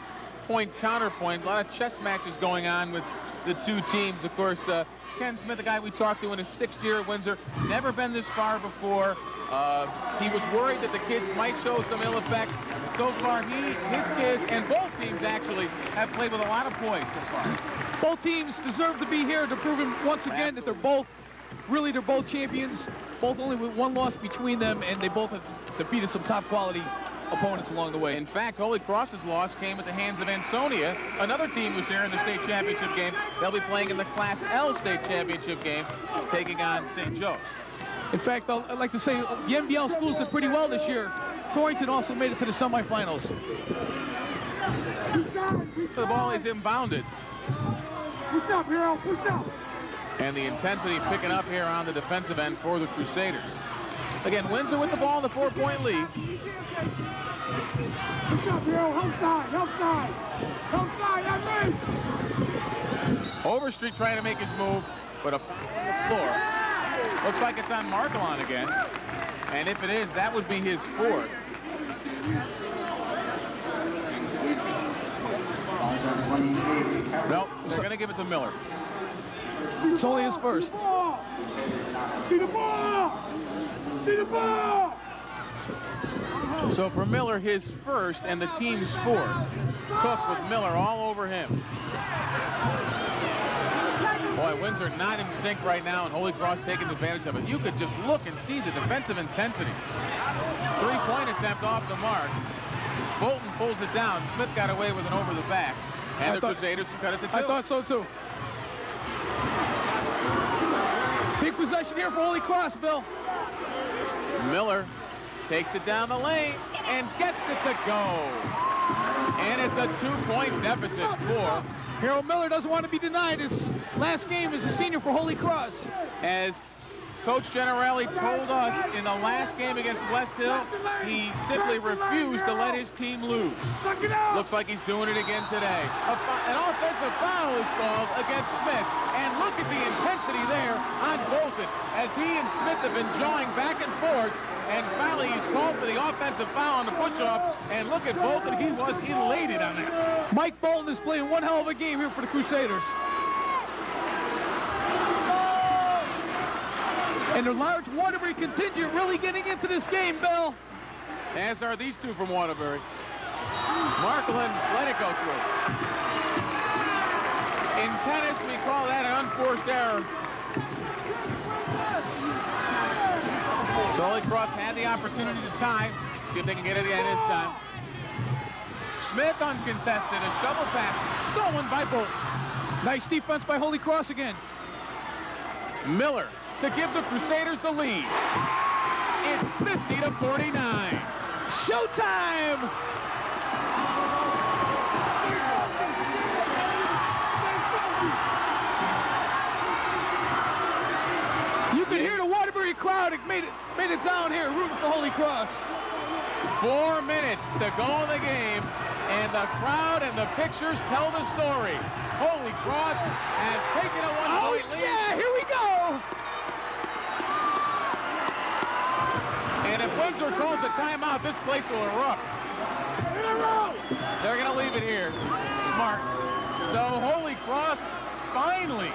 point-counterpoint. A lot of chess matches going on with the two teams. Of course, Ken Smith, the guy we talked to in his 6th year at Windsor, never been this far before. He was worried that the kids might show some ill effects. So far, his kids, and both teams actually, have played with a lot of poise so far. Both teams deserve to be here to prove him once again that they're both champions, both only with 1 loss between them, and they both have defeated some top quality opponents along the way. In fact, Holy Cross's loss came at the hands of Ansonia, another team who's here in the state championship game. They'll be playing in the Class L state championship game, taking on St. Joe's. In fact, I'd like to say the N.V.L. schools did pretty well this year. Torrington also made it to the semifinals. The ball is inbounded. Push up, hero, push up. And the intensity picking up here on the defensive end for the Crusaders. Again, Windsor with the ball in the 4-point lead. Push up, hero, help side, that means. Overstreet trying to make his move, but on the floor. Looks like it's on Markland again. And if it is, that would be his 4th. Nope, they're going to give it to Miller. It's only his first. See the ball! See the ball! So for Miller, his first and the team's 4th. Cook with Miller all over him. Boy, Windsor not in sync right now, and Holy Cross taking advantage of it. You could just look and see the defensive intensity. 3-point attempt off the mark. Bolton pulls it down. Smith got away with an over the back. And the Crusaders can cut it to 2. I thought so, too. Big possession here for Holy Cross, Bill. Miller takes it down the lane and gets it to go. And it's a 2-point deficit for Harold Miller doesn't want to be denied his last game as a senior for Holy Cross. As Coach Generelli told us in the last game against West Hill, he simply refused to let his team lose. Looks like he's doing it again today. An offensive foul is called against Smith. And look at the intensity there on Bolton as he and Smith have been jawing back and forth. And finally, he's called for the offensive foul on the push-off. And look at Bolton. He was elated on that. Mike Bolton is playing one hell of a game here for the Crusaders. And the large Waterbury contingent really getting into this game, Bill. As are these two from Waterbury. Markland let it go through. In tennis, we call that an unforced error. So Holy Cross had the opportunity to tie. See if they can get it at the end this time. Smith uncontested, a shovel pass, stolen by Bolton. Nice defense by Holy Cross again. Miller to give the Crusaders the lead. It's 50-49. Showtime! You can hear the Waterbury crowd. It made it down here, rooting for Holy Cross. 4 minutes to go in the game, and the crowd and the pictures tell the story. Holy Cross has taken a one-point lead. Yeah, here we go. And if Windsor calls a timeout, this place will erupt. They're going to leave it here. Smart. So Holy Cross finally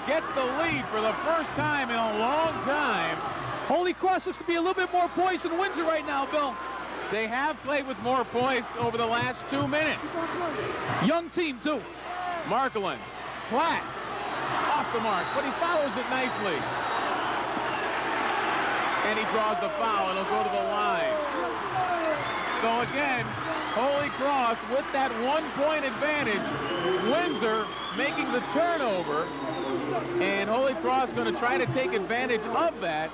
gets the lead for the first time in a long time. Holy Cross looks to be a little bit more poised than Windsor right now, Bill. They have played with more poise over the last 2 minutes. Young team, too. Markland, flat, off the mark, but he follows it nicely. And he draws the foul, and he'll go to the line. So again, Holy Cross with that 1-point advantage. Windsor making the turnover, and Holy Cross going to try to take advantage of that.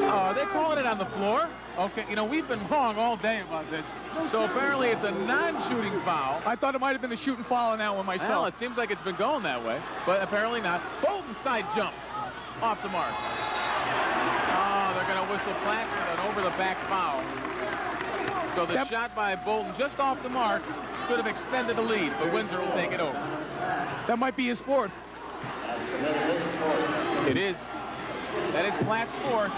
Oh, they're calling it on the floor. Okay, you know, we've been wrong all day about this. So apparently it's a non-shooting foul. I thought it might have been a shooting foul on that one myself. Well, it seems like it's been going that way, but apparently not. Bolton side jump off the mark. Oh, they're going to whistle flat and an over-the-back foul. So the shot by Bolton just off the mark could have extended the lead, but Windsor will take it over. That might be his fourth. It is. That is Platt's fourth.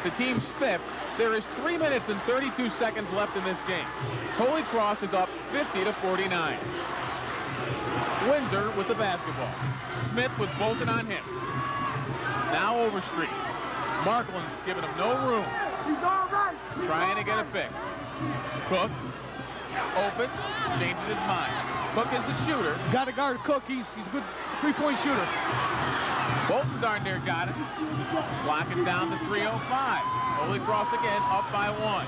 The team's fifth. There is 3 minutes and 32 seconds left in this game. Holy Cross is up 50-49. Windsor with the basketball. Smith with Bolton on him. Now Overstreet. Markland giving him no room. He's all right. Trying to get a pick. Cook. Open. Changes his mind. Cook is the shooter. Got to guard Cook. He's a good three-point shooter. Bolton darn near got it. Clock is down to 3:05. Holy Cross again, up by 1.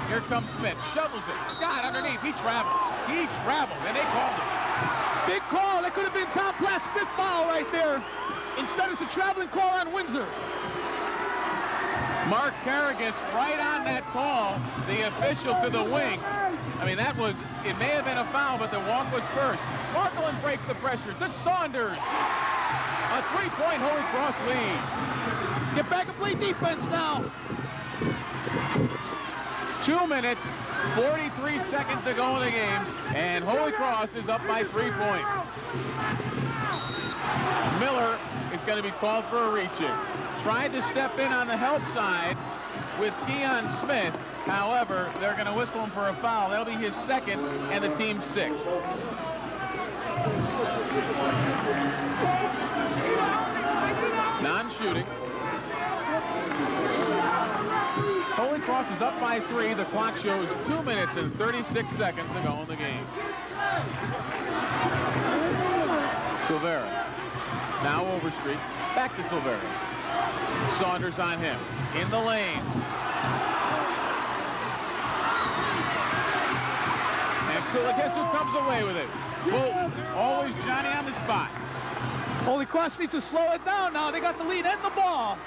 Here comes Smith, shovels it. Scott underneath, he traveled, and they called it. Big call, that could have been Tom Platt's fifth foul right there. Instead, it's a traveling call on Windsor. Mark Carragus right on that call, the official to the wing. I mean, it may have been a foul, but the walk was first. Markland breaks the pressure to Saunders. A 3-point Holy Cross lead. Get back and play defense now. 2 minutes, 43 seconds to go in the game, and Holy Cross is up by 3 points. Miller is going to be called for a reach-in. Tried to step in on the help side with Keon Smith. However, they're going to whistle him for a foul. That'll be his second and the team's sixth. Non-shooting. Holy Cross is up by 3. The clock shows 2 minutes and 36 seconds to go in the game. Silvera. Now Overstreet. Back to Silvera. Saunders on him. In the lane. And guess who comes away with it? Bolton. Always Johnny on the spot. Holy Cross needs to slow it down now. They got the lead and the ball.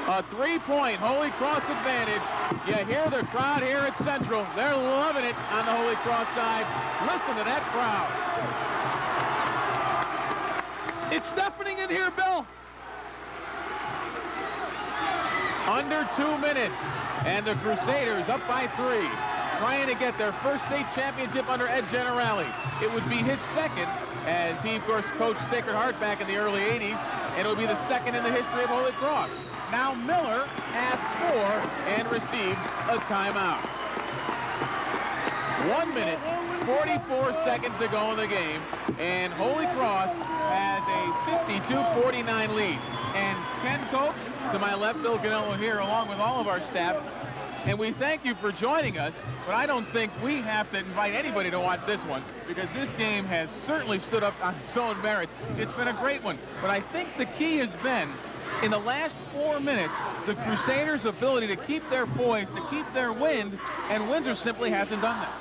A 3-point Holy Cross advantage. You hear the crowd here at Central. They're loving it on the Holy Cross side. Listen to that crowd. It's deafening in here, Bill. Under 2 minutes, and the Crusaders up by 3, trying to get their first state championship under Ed Generali. It would be his second, as he, of course, coached Sacred Heart back in the early 80s, and it would be the second in the history of Holy Cross. Now Miller asks for and receives a timeout. 1 minute, 44 seconds to go in the game, and Holy Cross has a 52-49 lead. And Ken Copes, to my left, Bill Ganello here, along with all of our staff. And we thank you for joining us, but I don't think we have to invite anybody to watch this one, because this game has certainly stood up on its own merits. It's been a great one, but I think the key has been, in the last 4 minutes, the Crusaders' ability to keep their poise, to keep their wind, and Windsor simply hasn't done that.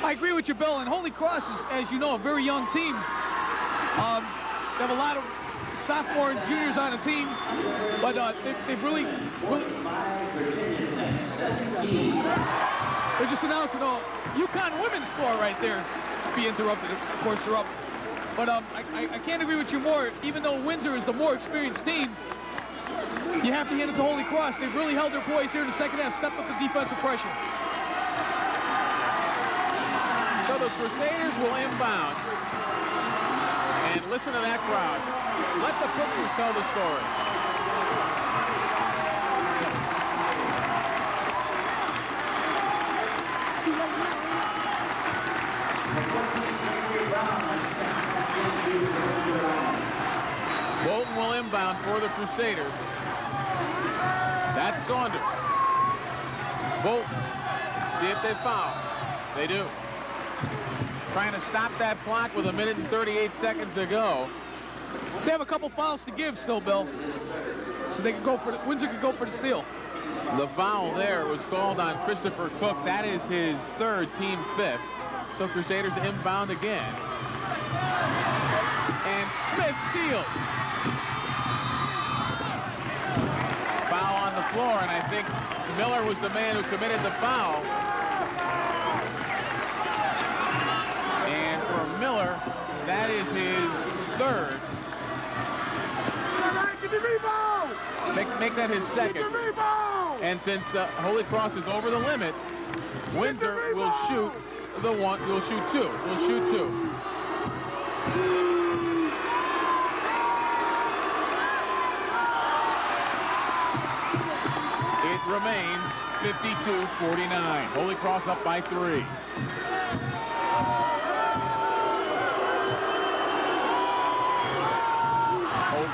I agree with you, Bill, and Holy Cross is, as you know, a very young team. They have a lot of sophomore and juniors on the team, but they've really... They're just announcing a UConn women's score right there. Be interrupted, of course, they're up. But I can't agree with you more. Even though Windsor is the more experienced team, you have to hand it to Holy Cross. They've really held their poise here in the second half, stepped up the defensive pressure. So the Crusaders will inbound. And listen to that crowd. Let the pictures tell the story. Bolton will inbound for the Crusaders. That's Saunders. Bolton. See if they foul. They do. Trying to stop that clock with 1 minute and 38 seconds to go. They have a couple fouls to give still, Bill. So they can go for Windsor could go for the steal. The foul there was called on Christopher Cook. That is his third, team fifth. So Crusaders inbound again. And Smith steals. Foul on the floor, and I think Miller was the man who committed the foul. And for Miller, that is his third. Get the rebound! Make that his second. Get the rebound! And since Holy Cross is over the limit, Windsor will shoot the one. Will shoot two. Will shoot two. It remains 52-49. Holy Cross up by 3.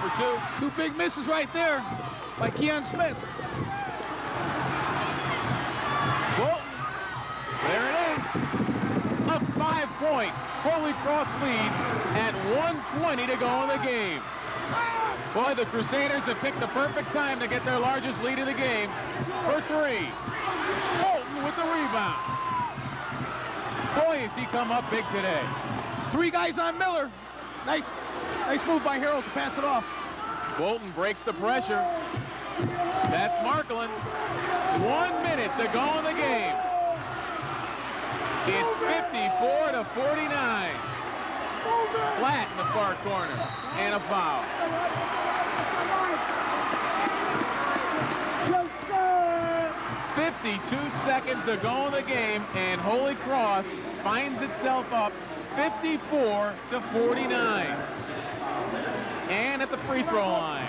For 2. 2 big misses right there by Keon Smith. Bolton. There it is. A 5-point Holy Cross lead at 1:20 to go in the game. Boy, the Crusaders have picked the perfect time to get their largest lead of the game for 3. Bolton with the rebound. Boy, has he come up big today. 3 guys on Miller. Nice move by Harold to pass it off. Bolton breaks the pressure. That's Marklin. 1 minute to go in the game. It's 54-49. Flat in the far corner. And a foul. 52 seconds to go in the game, and Holy Cross finds itself up 54-49. And at the free throw line.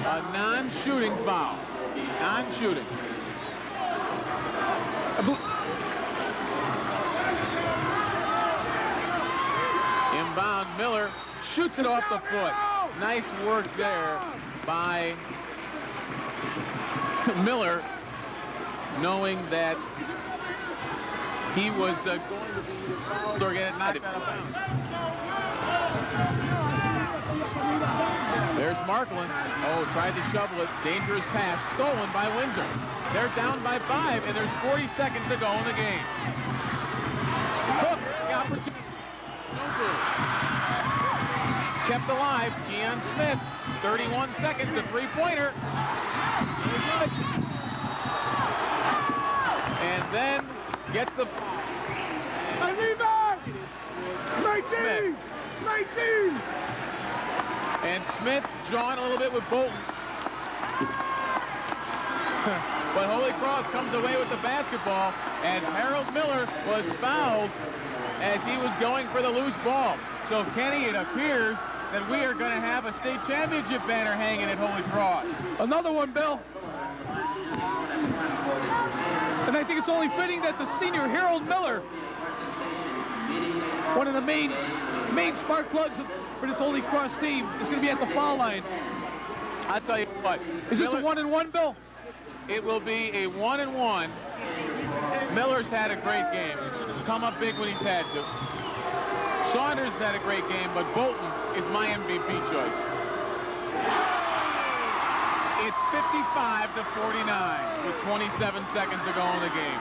A non-shooting foul. Non-shooting. Inbound, Miller shoots it off the foot. Nice work there by Miller, knowing that he was going to be fouled or get it knocked out of bounds. There's Marklin. Oh, tried to shovel it. Dangerous pass. Stolen by Windsor. They're down by 5, and there's 40 seconds to go in the game. Cook, the opportunity. No good. kept alive. Keon Smith, 31 seconds, the three-pointer. And then gets the... Smith. And Smith drawing a little bit with Bolton. But Holy Cross comes away with the basketball as Harold Miller was fouled as he was going for the loose ball. So, Kenny, it appears that we are going to have a state championship banner hanging at Holy Cross. Another one, Bill. And I think it's only fitting that the senior Harold Miller, one of the main spark plugs for this Holy Cross team, is going to be at the foul line. I'll tell you what. Is this a 1-and-1, Bill? It will be a 1-and-1. Miller's had a great game. Come up big when he's had to. Saunders had a great game, but Bolton is my MVP choice. It's 55-49 with 27 seconds to go in the game.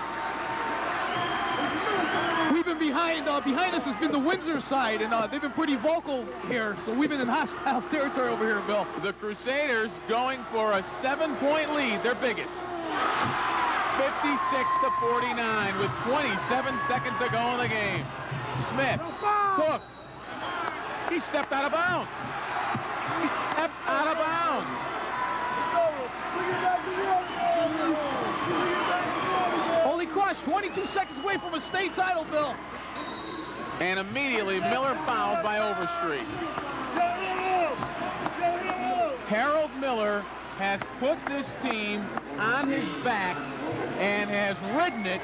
We've been behind us has been the Windsor side, and they've been pretty vocal here, so we've been in hostile territory over here, Bill. The Crusaders going for a 7-point lead, their biggest. 56-49 with 27 seconds to go in the game. Smith, Cook, he stepped out of bounds. He stepped out of bounds. Holy Cross, 22 seconds away from a state title, Bill. And immediately Miller fouled by Overstreet. Harold Miller has put this team on his back and has ridden it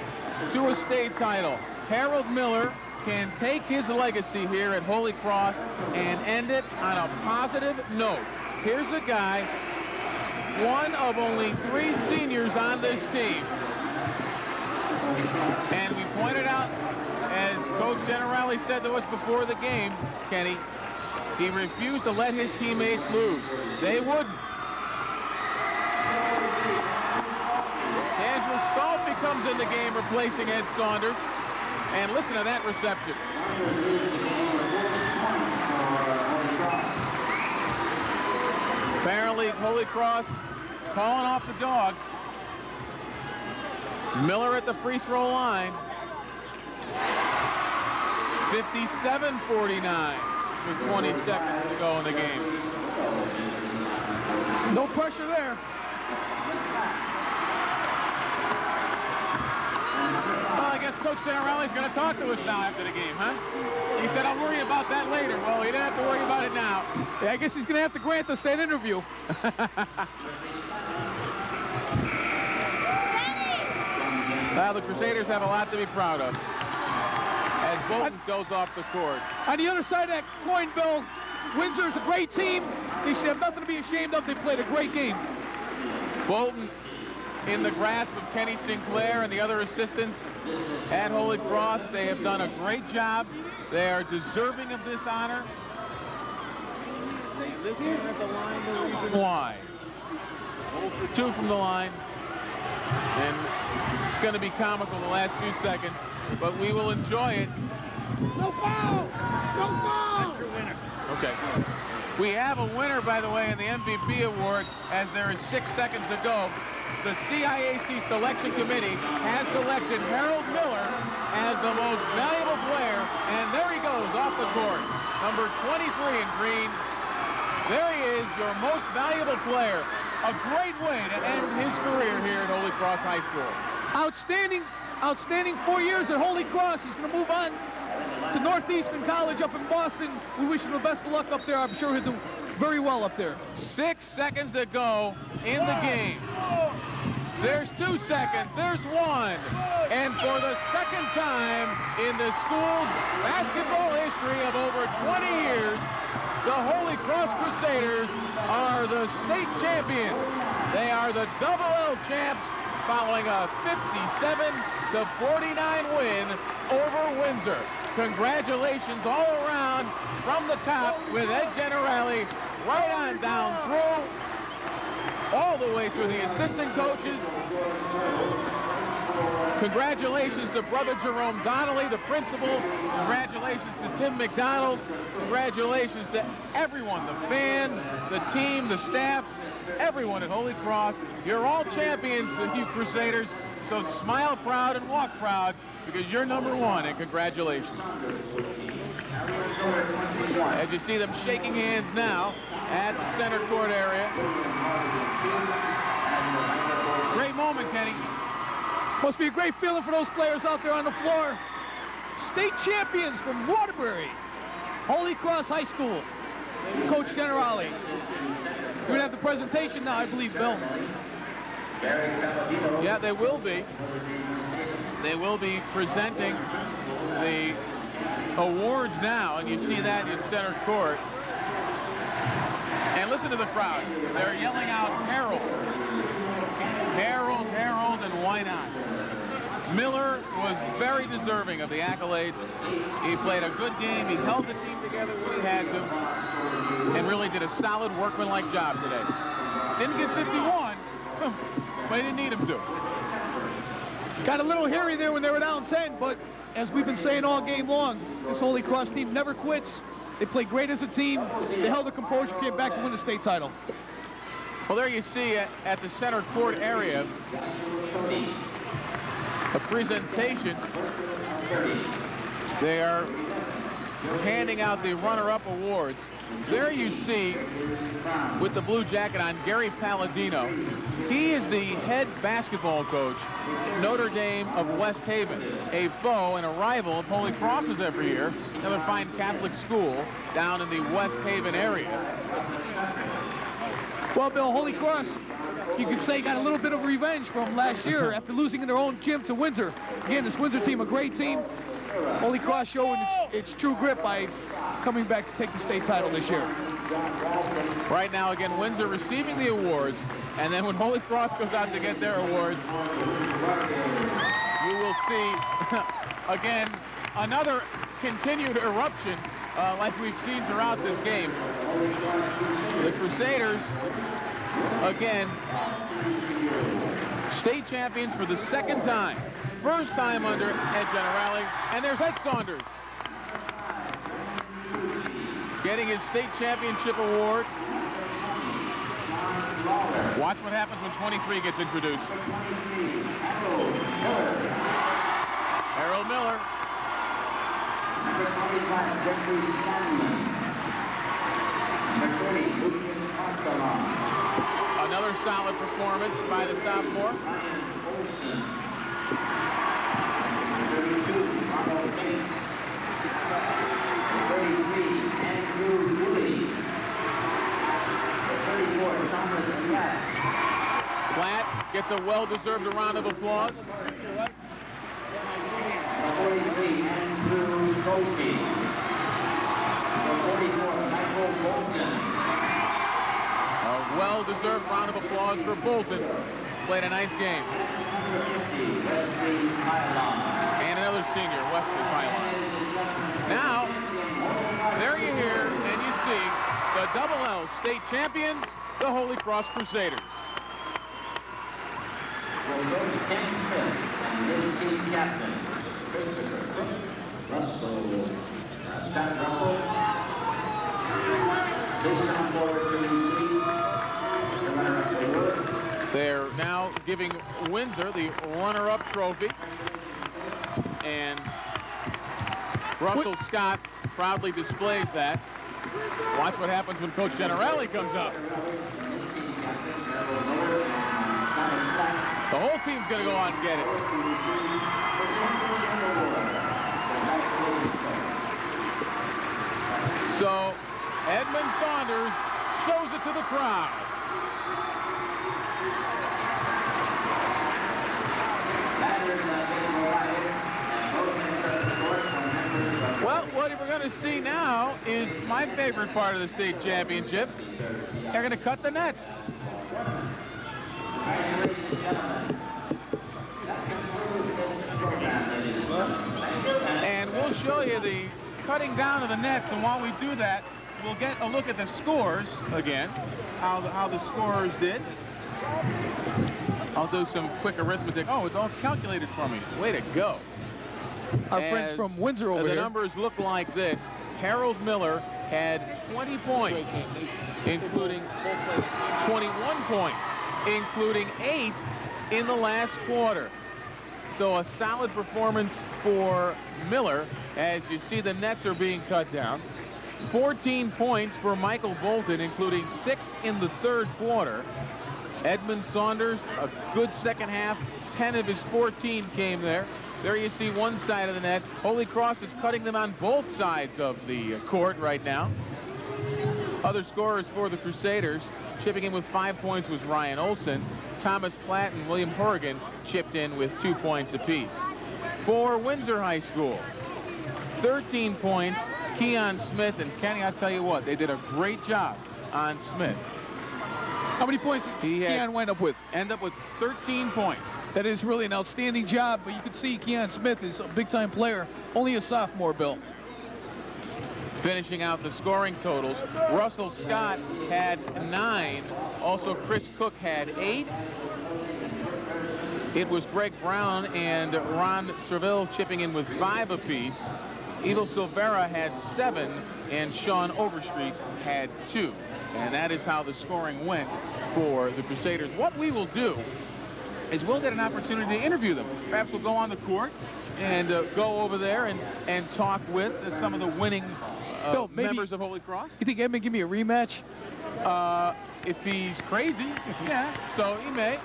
to a state title. Harold Miller can take his legacy here at Holy Cross and end it on a positive note. Here's a guy, one of only 3 seniors on this team. And we pointed out, as Coach Generali said to us before the game, Kenny, he refused to let his teammates lose. They wouldn't. Andrew Stalpy comes in the game replacing Ed Saunders. And listen to that reception. Apparently, Holy Cross calling off the dogs. Miller at the free throw line. 57-49 with 20 seconds to go in the game. No pressure there. Well, I guess Coach Santarelli's going to talk to us now after the game, huh? He said, I'll worry about that later. Well, he didn't have to worry about it now. Yeah, I guess he's going to have to grant us that interview. Well, the Crusaders have a lot to be proud of as Bolton goes off the court. On the other side of that coin, Bill, Windsor's a great team. They should have nothing to be ashamed of. They played a great game. Bolton in the grasp of Kenny Sinclair and the other assistants at Holy Cross. They have done a great job. They are deserving of this honor. They listen at the line the reason why. 0 for 2 from the line. And it's going to be comical the last few seconds, but we will enjoy it. No foul! No foul! That's your winner. Okay. We have a winner, by the way, in the MVP award, as there is 6 seconds to go. The CIAC Selection Committee has selected Harold Miller as the most valuable player, and there he goes off the court. Number 23 in green. There he is, your most valuable player. A great way to end his career here at Holy Cross High School. Outstanding 4 years at Holy Cross. He's going to move on to Northeastern College up in Boston. We wish him the best of luck up there. I'm sure he'll do very well up there. 6 seconds to go in the game. There's 2 seconds. There's 1. And for the second time in the school's basketball history of over 20 years, the Holy Cross Crusaders are the state champions. They are the N.V.L champs following a 57-49 win over Windsor. Congratulations all around from the top with Ed Generali right on down through, all the way through the assistant coaches, Congratulations to Brother Jerome Donnelly, the principal. Congratulations to Tim McDonald. Congratulations to everyone, the fans, the team, the staff, everyone at Holy Cross. You're all champions, you Crusaders. So smile proud and walk proud because you're #1, and congratulations. As you see them shaking hands now at the center court area. Great moment, Kenny. Must be a great feeling for those players out there on the floor. State champions from Waterbury, Holy Cross High School. Coach Generali. We're going to have the presentation now, I believe, Bill. Yeah, they will be. They will be presenting the awards now, and you see that in center court. And listen to the crowd. They're yelling out, Harold. Harold, Harold, and why not? Miller was very deserving of the accolades. He played a good game. He held the team together when he had to, and really did a solid workmanlike job today. Didn't get 51, but he didn't need him to. Got a little hairy there when they were down 10, but as we've been saying all game long, this Holy Cross team never quits. They play great as a team. They held the composure, came back to win the state title. Well, there you see at the center court area a presentation. They are handing out the runner-up awards. There you see, with the blue jacket on, Gary Palladino. He is the head basketball coach, Notre Dame of West Haven, a foe and a rival of Holy Cross's every year, another fine Catholic school down in the West Haven area. Well, Bill, Holy Cross, you could say, got a little bit of revenge from last year after losing in their own gym to Windsor. Again, this Windsor team, a great team. Holy Cross showing its true grit by coming back to take the state title this year. Right now, again, Windsor receiving the awards, and then when Holy Cross goes out to get their awards, you will see, again, another continued eruption like we've seen throughout this game. The Crusaders, again, state champions for the second time. First time under Ed Generali, and there's Ed Saunders getting his state championship award. Watch what happens when 23 gets introduced. Harold Miller. Number 25, Jeffrey Stanman. Number 30, Lucas Montalon. Another solid performance by the sophomore. Olson. 32, Ronald Bates. 33, Andrew Wooley. 34, Thomas Platt. Platt gets a well-deserved round of applause. 43, Andrew Skolke. 44, Michael Bolton. A well-deserved round of applause for Bolton. Played a nice game. 50, Wesley Pylon. And another senior, Wesley Pylon. Now, there you hear and you see the Double L state champions, the Holy Cross Crusaders. Well, Coach Ken Smith and his team captain, Christopher Russell, Scott Russell. Please come forward to receive the runner-up award. They're now giving Windsor the runner-up trophy. And Russell Scott proudly displays that. Watch what happens when Coach Generali comes up. The whole team's going to go out and get it. So Edmund Saunders shows it to the crowd. Well, what we're going to see now is my favorite part of the state championship. They're going to cut the nets. And we'll show you the cutting down of the nets, and while we do that, we'll get a look at the scores again, how the scorers did. I'll do some quick arithmetic. Oh, it's all calculated for me. Way to go. Our friends from Windsor over here. The numbers look like this. Harold Miller had 20 points, including 21 points, including 8 in the last quarter. So a solid performance for Miller. As you see, the nets are being cut down. 14 points for Michael Bolton, including 6 in the third quarter. Edmund Saunders, a good second half. 10 of his 14 came there. There you see one side of the net. Holy Cross is cutting them on both sides of the court right now. Other scorers for the Crusaders, chipping in with 5 points, was Ryan Olson. Thomas Platt and William Horrigan chipped in with 2 points apiece. For Windsor High School, 13 points, Keon Smith. And Kenny, I'll tell you what, they did a great job on Smith. How many points did Keon wind up with? End up with 13 points. That is really an outstanding job, but you can see Keon Smith is a big-time player. Only a sophomore, Bill. Finishing out the scoring totals, Russell Scott had 9. Also, Chris Cook had 8. It was Greg Brown and Ron Serville chipping in with 5 apiece. Evil Silvera had 7, and Sean Overstreet had 2. And that is how the scoring went for the Crusaders. What we will do is we'll get an opportunity to interview them. Perhaps we'll go on the court and go over there and talk with some of the winning members of Holy Cross. You think Edmund give me a rematch? If he's crazy, yeah, so he may.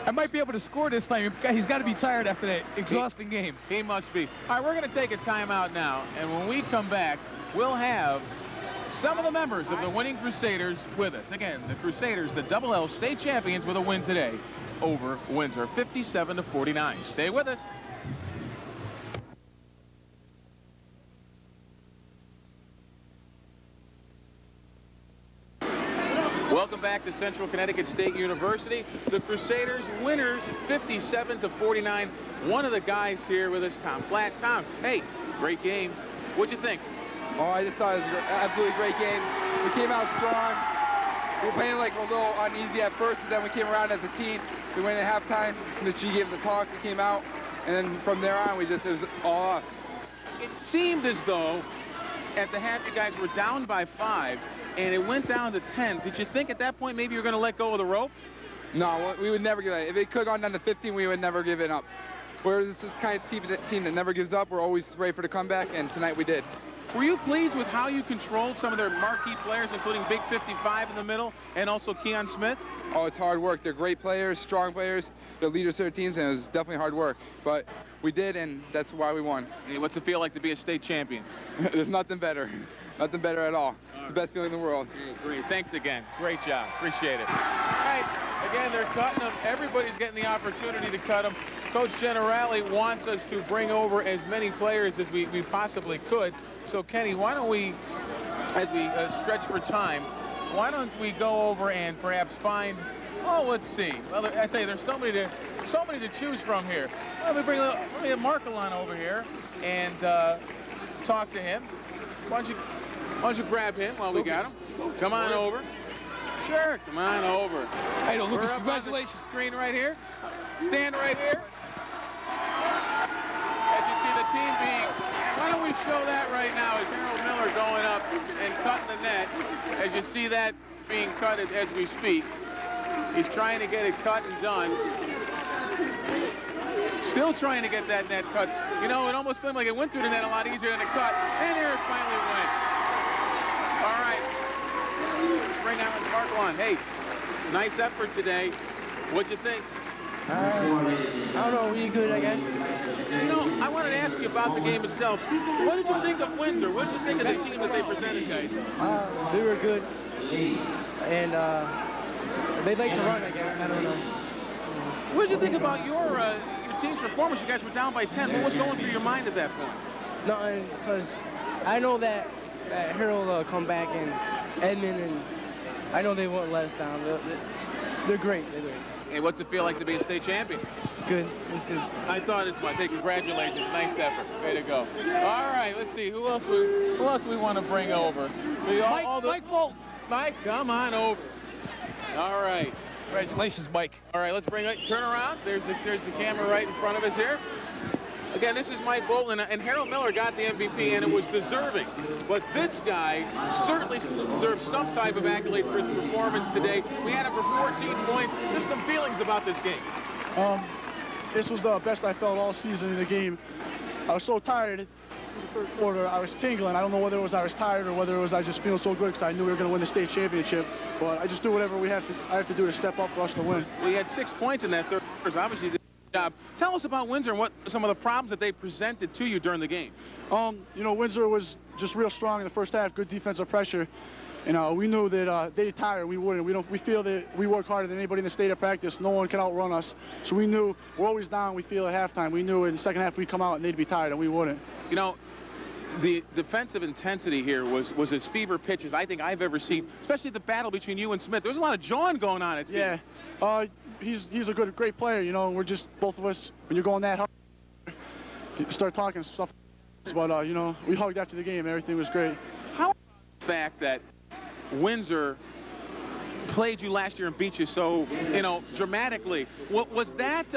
I might be able to score this time. He's got to be tired after that exhausting game. He must be. All right, we're going to take a timeout now, and when we come back, we'll have some of the members of the winning Crusaders with us. Again, the Crusaders, the Double L state champions, with a win today over Windsor, 57-49. Stay with us. Welcome back to Central Connecticut State University. The Crusaders winners 57-49. One of the guys here with us, Tom Platt. Tom, hey, great game. What'd you think? Oh, I just thought it was an absolutely great game. We came out strong. We were playing like a little uneasy at first, but then we came around as a team. We went at halftime. The G gave us a talk. We came out, and then from there on, it was all us. It seemed as though at the half you guys were down by 5, and it went down to 10. Did you think at that point maybe you were going to let go of the rope? No, we would never give it up. If it could have gone down to 15, we would never give it up. We're this kind of team that never gives up. We're always ready for the comeback, and tonight we did. Were you pleased with how you controlled some of their marquee players, including Big 55 in the middle, and also Keon Smith? Oh, it's hard work. They're great players, strong players. They're leaders to their teams, and it was definitely hard work. But we did, and that's why we won. Hey, what's it feel like to be a state champion? There's nothing better. Nothing better at all. It's the best feeling in the world. Great. Thanks again. Great job. Appreciate it. All right. Again, they're cutting them. Everybody's getting the opportunity to cut them. Coach Generali wants us to bring over as many players as we possibly could. So, Kenny, why don't we, as we stretch for time, why don't we go over and perhaps find, oh, let's see. Well, I tell you, there's so many to choose from here. Let me bring Markelon over here and talk to him. Why don't you grab him while we got him? Come on over. Sure, come on over. Hey, Lucas, congratulations. On the screen right here. Stand right here. As you see the team being, why don't we show that right now as Harold Miller going up and cutting the net. As you see that being cut as we speak. He's trying to get it cut and done. Still trying to get that net cut. You know, it almost seemed like it went through the net a lot easier than it cut. And here it finally went. All right. Let's bring out Markelon. Hey, nice effort today. What'd you think? I don't know, really good, I guess. You know, I wanted to ask you about the game itself. What did you think of Windsor? What did you think of the team that they presented, guys? They were good, and they like to run, I guess. I don't know. What did you think about your team's performance? You guys were down by 10. What was going through your mind at that point? No, because I know that Harold will come back, and Edmund, and I know they won't let us down. They're great. They're great. And what's it feel like to be a state champion? Good. It's good. I thought as much. Hey, congratulations. Nice effort. Way to go. All right, let's see. Who else we want to bring over? Mike Bolt. Mike, come on over. All right. Congratulations, Mike. All right, let's bring it. Turn around. There's the camera right in front of us here. Again, this is Mike Bolton, and Harold Miller got the MVP, and it was deserving. But this guy certainly deserves some type of accolades for his performance today. We had him for 14 points. Just some feelings about this game. This was the best I felt all season in the game. I was so tired in the third quarter. I was tingling. I don't know whether it was I was tired or whether it was I just feel so good because I knew we were going to win the state championship. But I just do whatever I have to do to step up for us to win. We had 6 points in that third quarter. Obviously, job. Tell us about Windsor and what some of the problems that they presented to you during the game. You know, Windsor was just real strong in the first half, good defensive pressure. And we knew that they tired, we wouldn't. We feel that we work harder than anybody in the state of practice. No one can outrun us. So we knew we're always down. We feel at halftime. We knew in the second half we'd come out and they'd be tired, and we wouldn't. You know, the defensive intensity here was as fever pitch as I think I've ever seen, especially the battle between you and Smith. There was a lot of jawing going on, it seemed. Yeah. He's a great player, you know. We're just, both of us, when you're going that hard, you start talking stuff. But, you know, we hugged after the game. Everything was great. How the fact that Windsor played you last year and beat you so, you know, dramatically, was that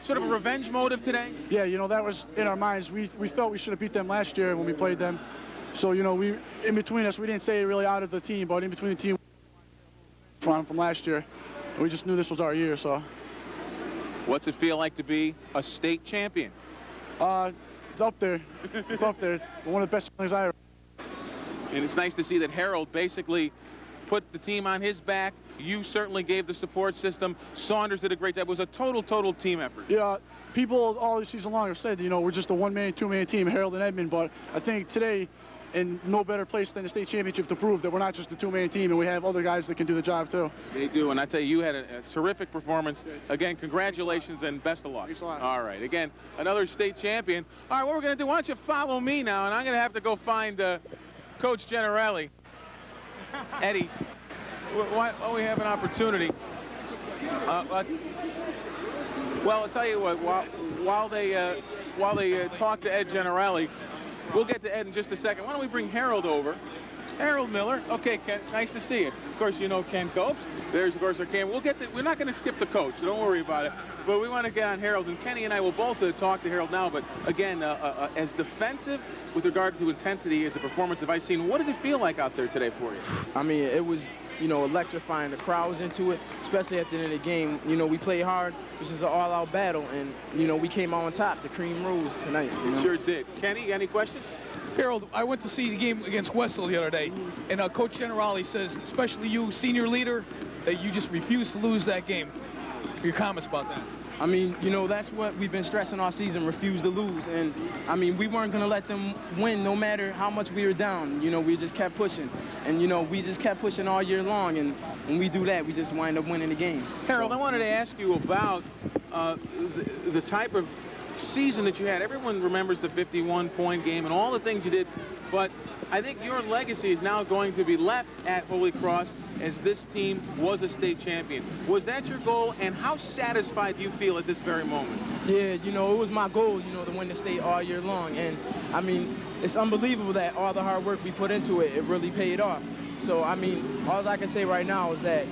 sort of a revenge motive today? Yeah, you know, that was in our minds. We felt we should have beat them last year when we played them. So, you know, in between us, we didn't say it really out of the team, but in between the team from last year. We just knew this was our year, so. What's it feel like to be a state champion? It's up there. It's up there. It's one of the best feelings I ever. And it's nice to see that Harold basically put the team on his back. You certainly gave the support system. Saunders did a great job. It was a total team effort. Yeah, people all this season long have said, you know, we're just a one-man, two-man team, Harold and Edmund, but I think today, in no better place than the state championship to prove that we're not just a two-man team and we have other guys that can do the job too. They do, and I tell you, you had a terrific performance. Again, congratulations and best of luck. Thanks a lot. All right, again, another state champion. All right, what we're going to do, why don't you follow me now, and I'm going to have to go find Coach Generali. Eddie, while we have an opportunity, well, I'll tell you what, while they talk to Ed Generali, we'll get to Ed in just a second. Why don't we bring Harold over? Harold Miller. Okay, Ken, nice to see you. Of course, you know Ken Copes. There's, of course, our Ken. We're not going to skip the coach, so don't worry about it. But we want to get on Harold, and Kenny and I will both talk to Harold now. But again, as defensive with regard to intensity as a performance have I seen, what did it feel like out there today for you? I mean, it was, you know, electrifying. The crowd was into it, especially at the end of the game. You know, we played hard. This is an all-out battle, and, you know, we came out on top. The cream rose tonight. You know? Sure did. Kenny, any questions? Harold, I went to see the game against Westall the other day, and Coach Generali says, especially you, senior leader, that you just refused to lose that game. Your comments about that? I mean, you know, that's what we've been stressing all season, refuse to lose. And, I mean, we weren't going to let them win no matter how much we were down. You know, we just kept pushing. And, you know, we just kept pushing all year long. And when we do that, we just wind up winning the game. Harold, I wanted to ask you about the type of season that you had. Everyone remembers the 51-point game and all the things you did, but I think your legacy is now going to be left at Holy Cross as this team was a state champion. Was that your goal, and how satisfied do you feel at this very moment? Yeah, you know, it was my goal, you know, to win the state all year long. And, I mean, it's unbelievable that all the hard work we put into it, it really paid off. So, I mean, all I can say right now is that,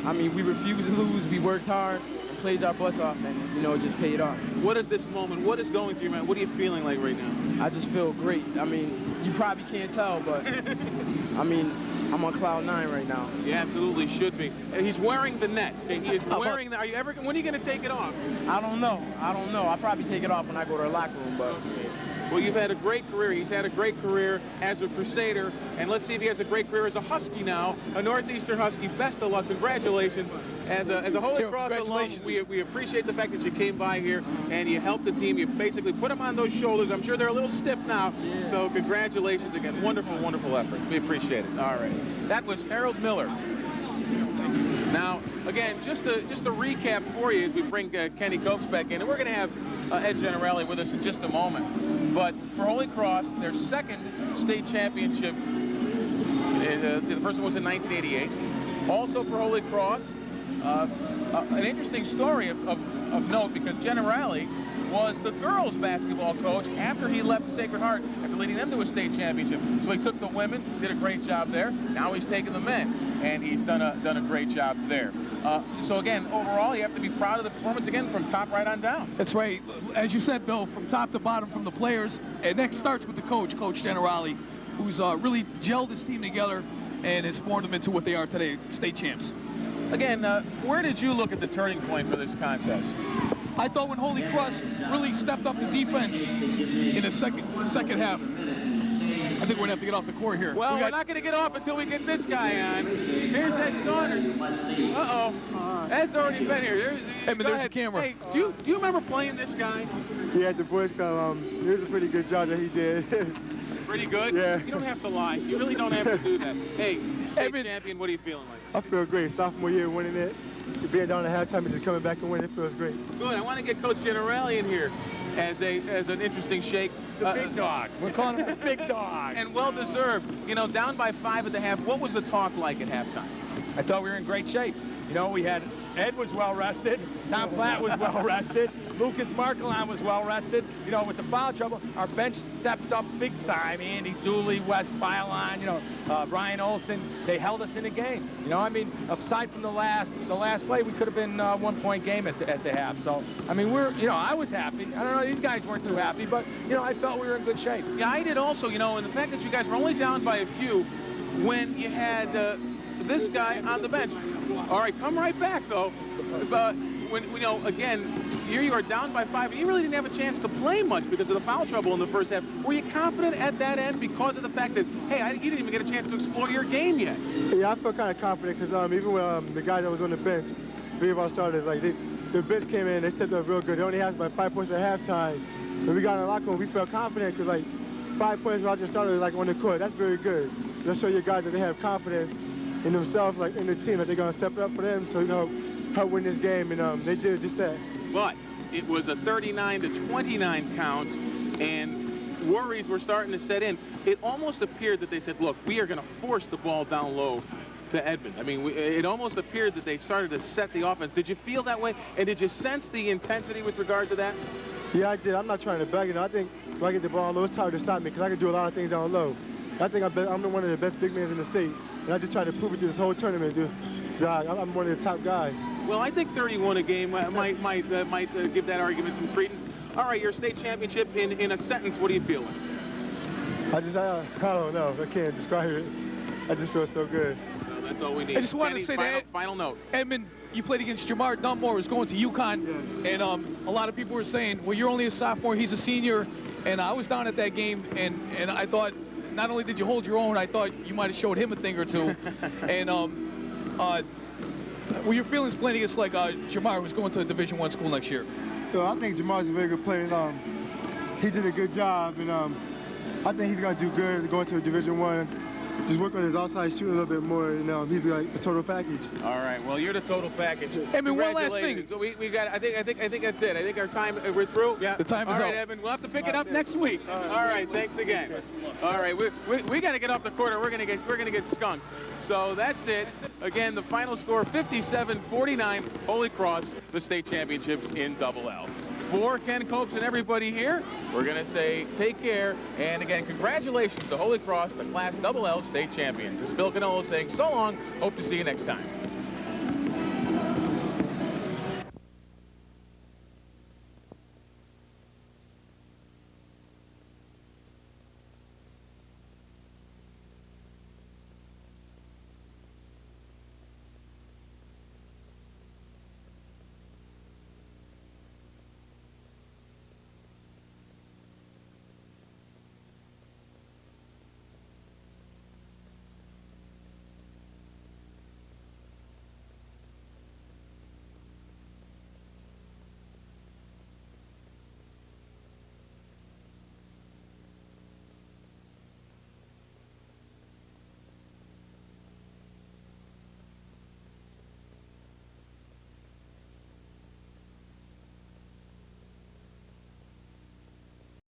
I mean, we refused to lose, we worked hard, plays our butts off, and, you know, it just paid off. What is this moment? What is going through your mind? What are you feeling like right now? I just feel great. I mean, you probably can't tell, but, I mean, I'm on cloud 9 right now. So. He absolutely should be. He's wearing the net. Okay? He is wearing the, when are you going to take it off? I don't know. I'll probably take it off when I go to the locker room, but. Well, you've had a great career. He's had a great career as a Crusader, and let's see if he has a great career as a Husky now, a Northeastern Husky. Best of luck. Congratulations. As a Holy Cross alum, we appreciate the fact that you came by here and you helped the team. You basically put them on those shoulders. I'm sure they're a little stiff now, so congratulations again. Wonderful effort. We appreciate it. All right. That was Harold Miller. Now, again, just a recap for you as we bring Kenny Copes back in, and we're going to have Ed Generali with us in just a moment. But for Holy Cross, their second state championship, let's see, the first one was in 1988. Also for Holy Cross, an interesting story of note, because Generali was the girls basketball coach after he left Sacred Heart, after leading them to a state championship. So he took the women, did a great job there. Now he's taking the men, and he's done a great job there. So again, overall, you have to be proud of the performance again from top right on down. That's right. As you said, Bill, from top to bottom, from the players, and next starts with the coach, Coach Generali, who's really gelled his team together and has formed them into what they are today, state champs. Again, where did you look at the turning point for this contest? I thought when Holy Cross really stepped up the defense in the second half. I think we're going to have to get off the court here. Well, we're not going to get off until we get this guy on. Here's Ed Saunders. Uh-oh. Ed's already been here. Hey, but there's the camera. Hey, do you remember playing this guy? Yeah, at the Boys Club, it was a pretty good job that he did. Pretty good? Yeah. You don't have to lie. You really don't have to do that. Hey, state champion, what are you feeling like? I feel great. Sophomore year winning it. Being down at halftime and just coming back and winning, it feels great. Good. I want to get Coach Generali in here as an interesting shake. The big dog. We're calling him the big dog. And well deserved. You know, down by 5 at the half. What was the talk like at halftime? I thought we were in great shape. You know, we had Ed was well rested, Tom Platt was well rested, Lucas Markelon was well rested. You know, with the foul trouble, our bench stepped up big time. Andy Dooley, Wes Bylon, you know, Brian Olson, they held us in the game. You know, I mean, aside from the last play, we could have been a 1-point game at the half. So, I mean, I was happy. I don't know, these guys weren't too happy, but, you know, I felt we were in good shape. Yeah, I did also, you know, and the fact that you guys were only down by a few when you had this guy on the bench. All right, come right back, though. When, you know, again, here you are down by 5, and you really didn't have a chance to play much because of the foul trouble in the first half. Were you confident at that end because of the fact that, hey, you didn't even get a chance to explore your game yet? Yeah, I felt kind of confident because even with the guy that was on the bench, 3 of our starters, like, the bench came in, they stepped up real good. They only had about 5 points at halftime. When we got in the locker room, we felt confident because, like, 5 points without your starters, like, on the court. That's very good. Just show your guys that they have confidence in themselves, like in the team, that they're going to step it up for them so you know help win this game, and they did just that. But it was a 39-29 count, and worries were starting to set in. It almost appeared that they said, look, we are going to force the ball down low to Edmond. I mean, it almost appeared that they started to set the offense. Did you feel that way, and did you sense the intensity with regard to that? Yeah, I did. I'm not trying to bag it. I think when I get the ball low, it's hard to stop me because I can do a lot of things down low. I think I'm one of the best big men in the state, and I just try to prove it through this whole tournament, dude. I'm one of the top guys. Well, I think 31 a game might give that argument some credence. All right, your state championship in a sentence. What are you feeling? I don't know. I can't describe it. I just feel so good. Well, that's all we need. I just wanted to say that final note. Edmund, you played against Jamar Dunmore, who's going to UConn, and a lot of people were saying, well, you're only a sophomore, he's a senior, and I was down at that game, and I thought, not only did you hold your own, I thought you might have showed him a thing or two. And were your feelings playing against like Jamar, who's going to a Division I school next year? So I think Jamar's a very good player. And, he did a good job, and I think he's going to do good going to a Division I. Just work on his outside shooting a little bit more, and he's like a total package. All right, well, you're the total package. I mean, one last thing. So we got. I think that's it. I think our time. We're through. Yeah. The time is up. All right, Evan. We'll have to pick it up next week. All right. Thanks again. All right. We got to get off the court, or we're gonna get skunked. So that's it. Again, the final score: 57-49. Holy Cross, the state championships in Double L. For Ken Copes and everybody here, we're going to say take care. And again, congratulations to Holy Cross, the Class Double L state champions. This is Bill Canolo saying so long. Hope to see you next time.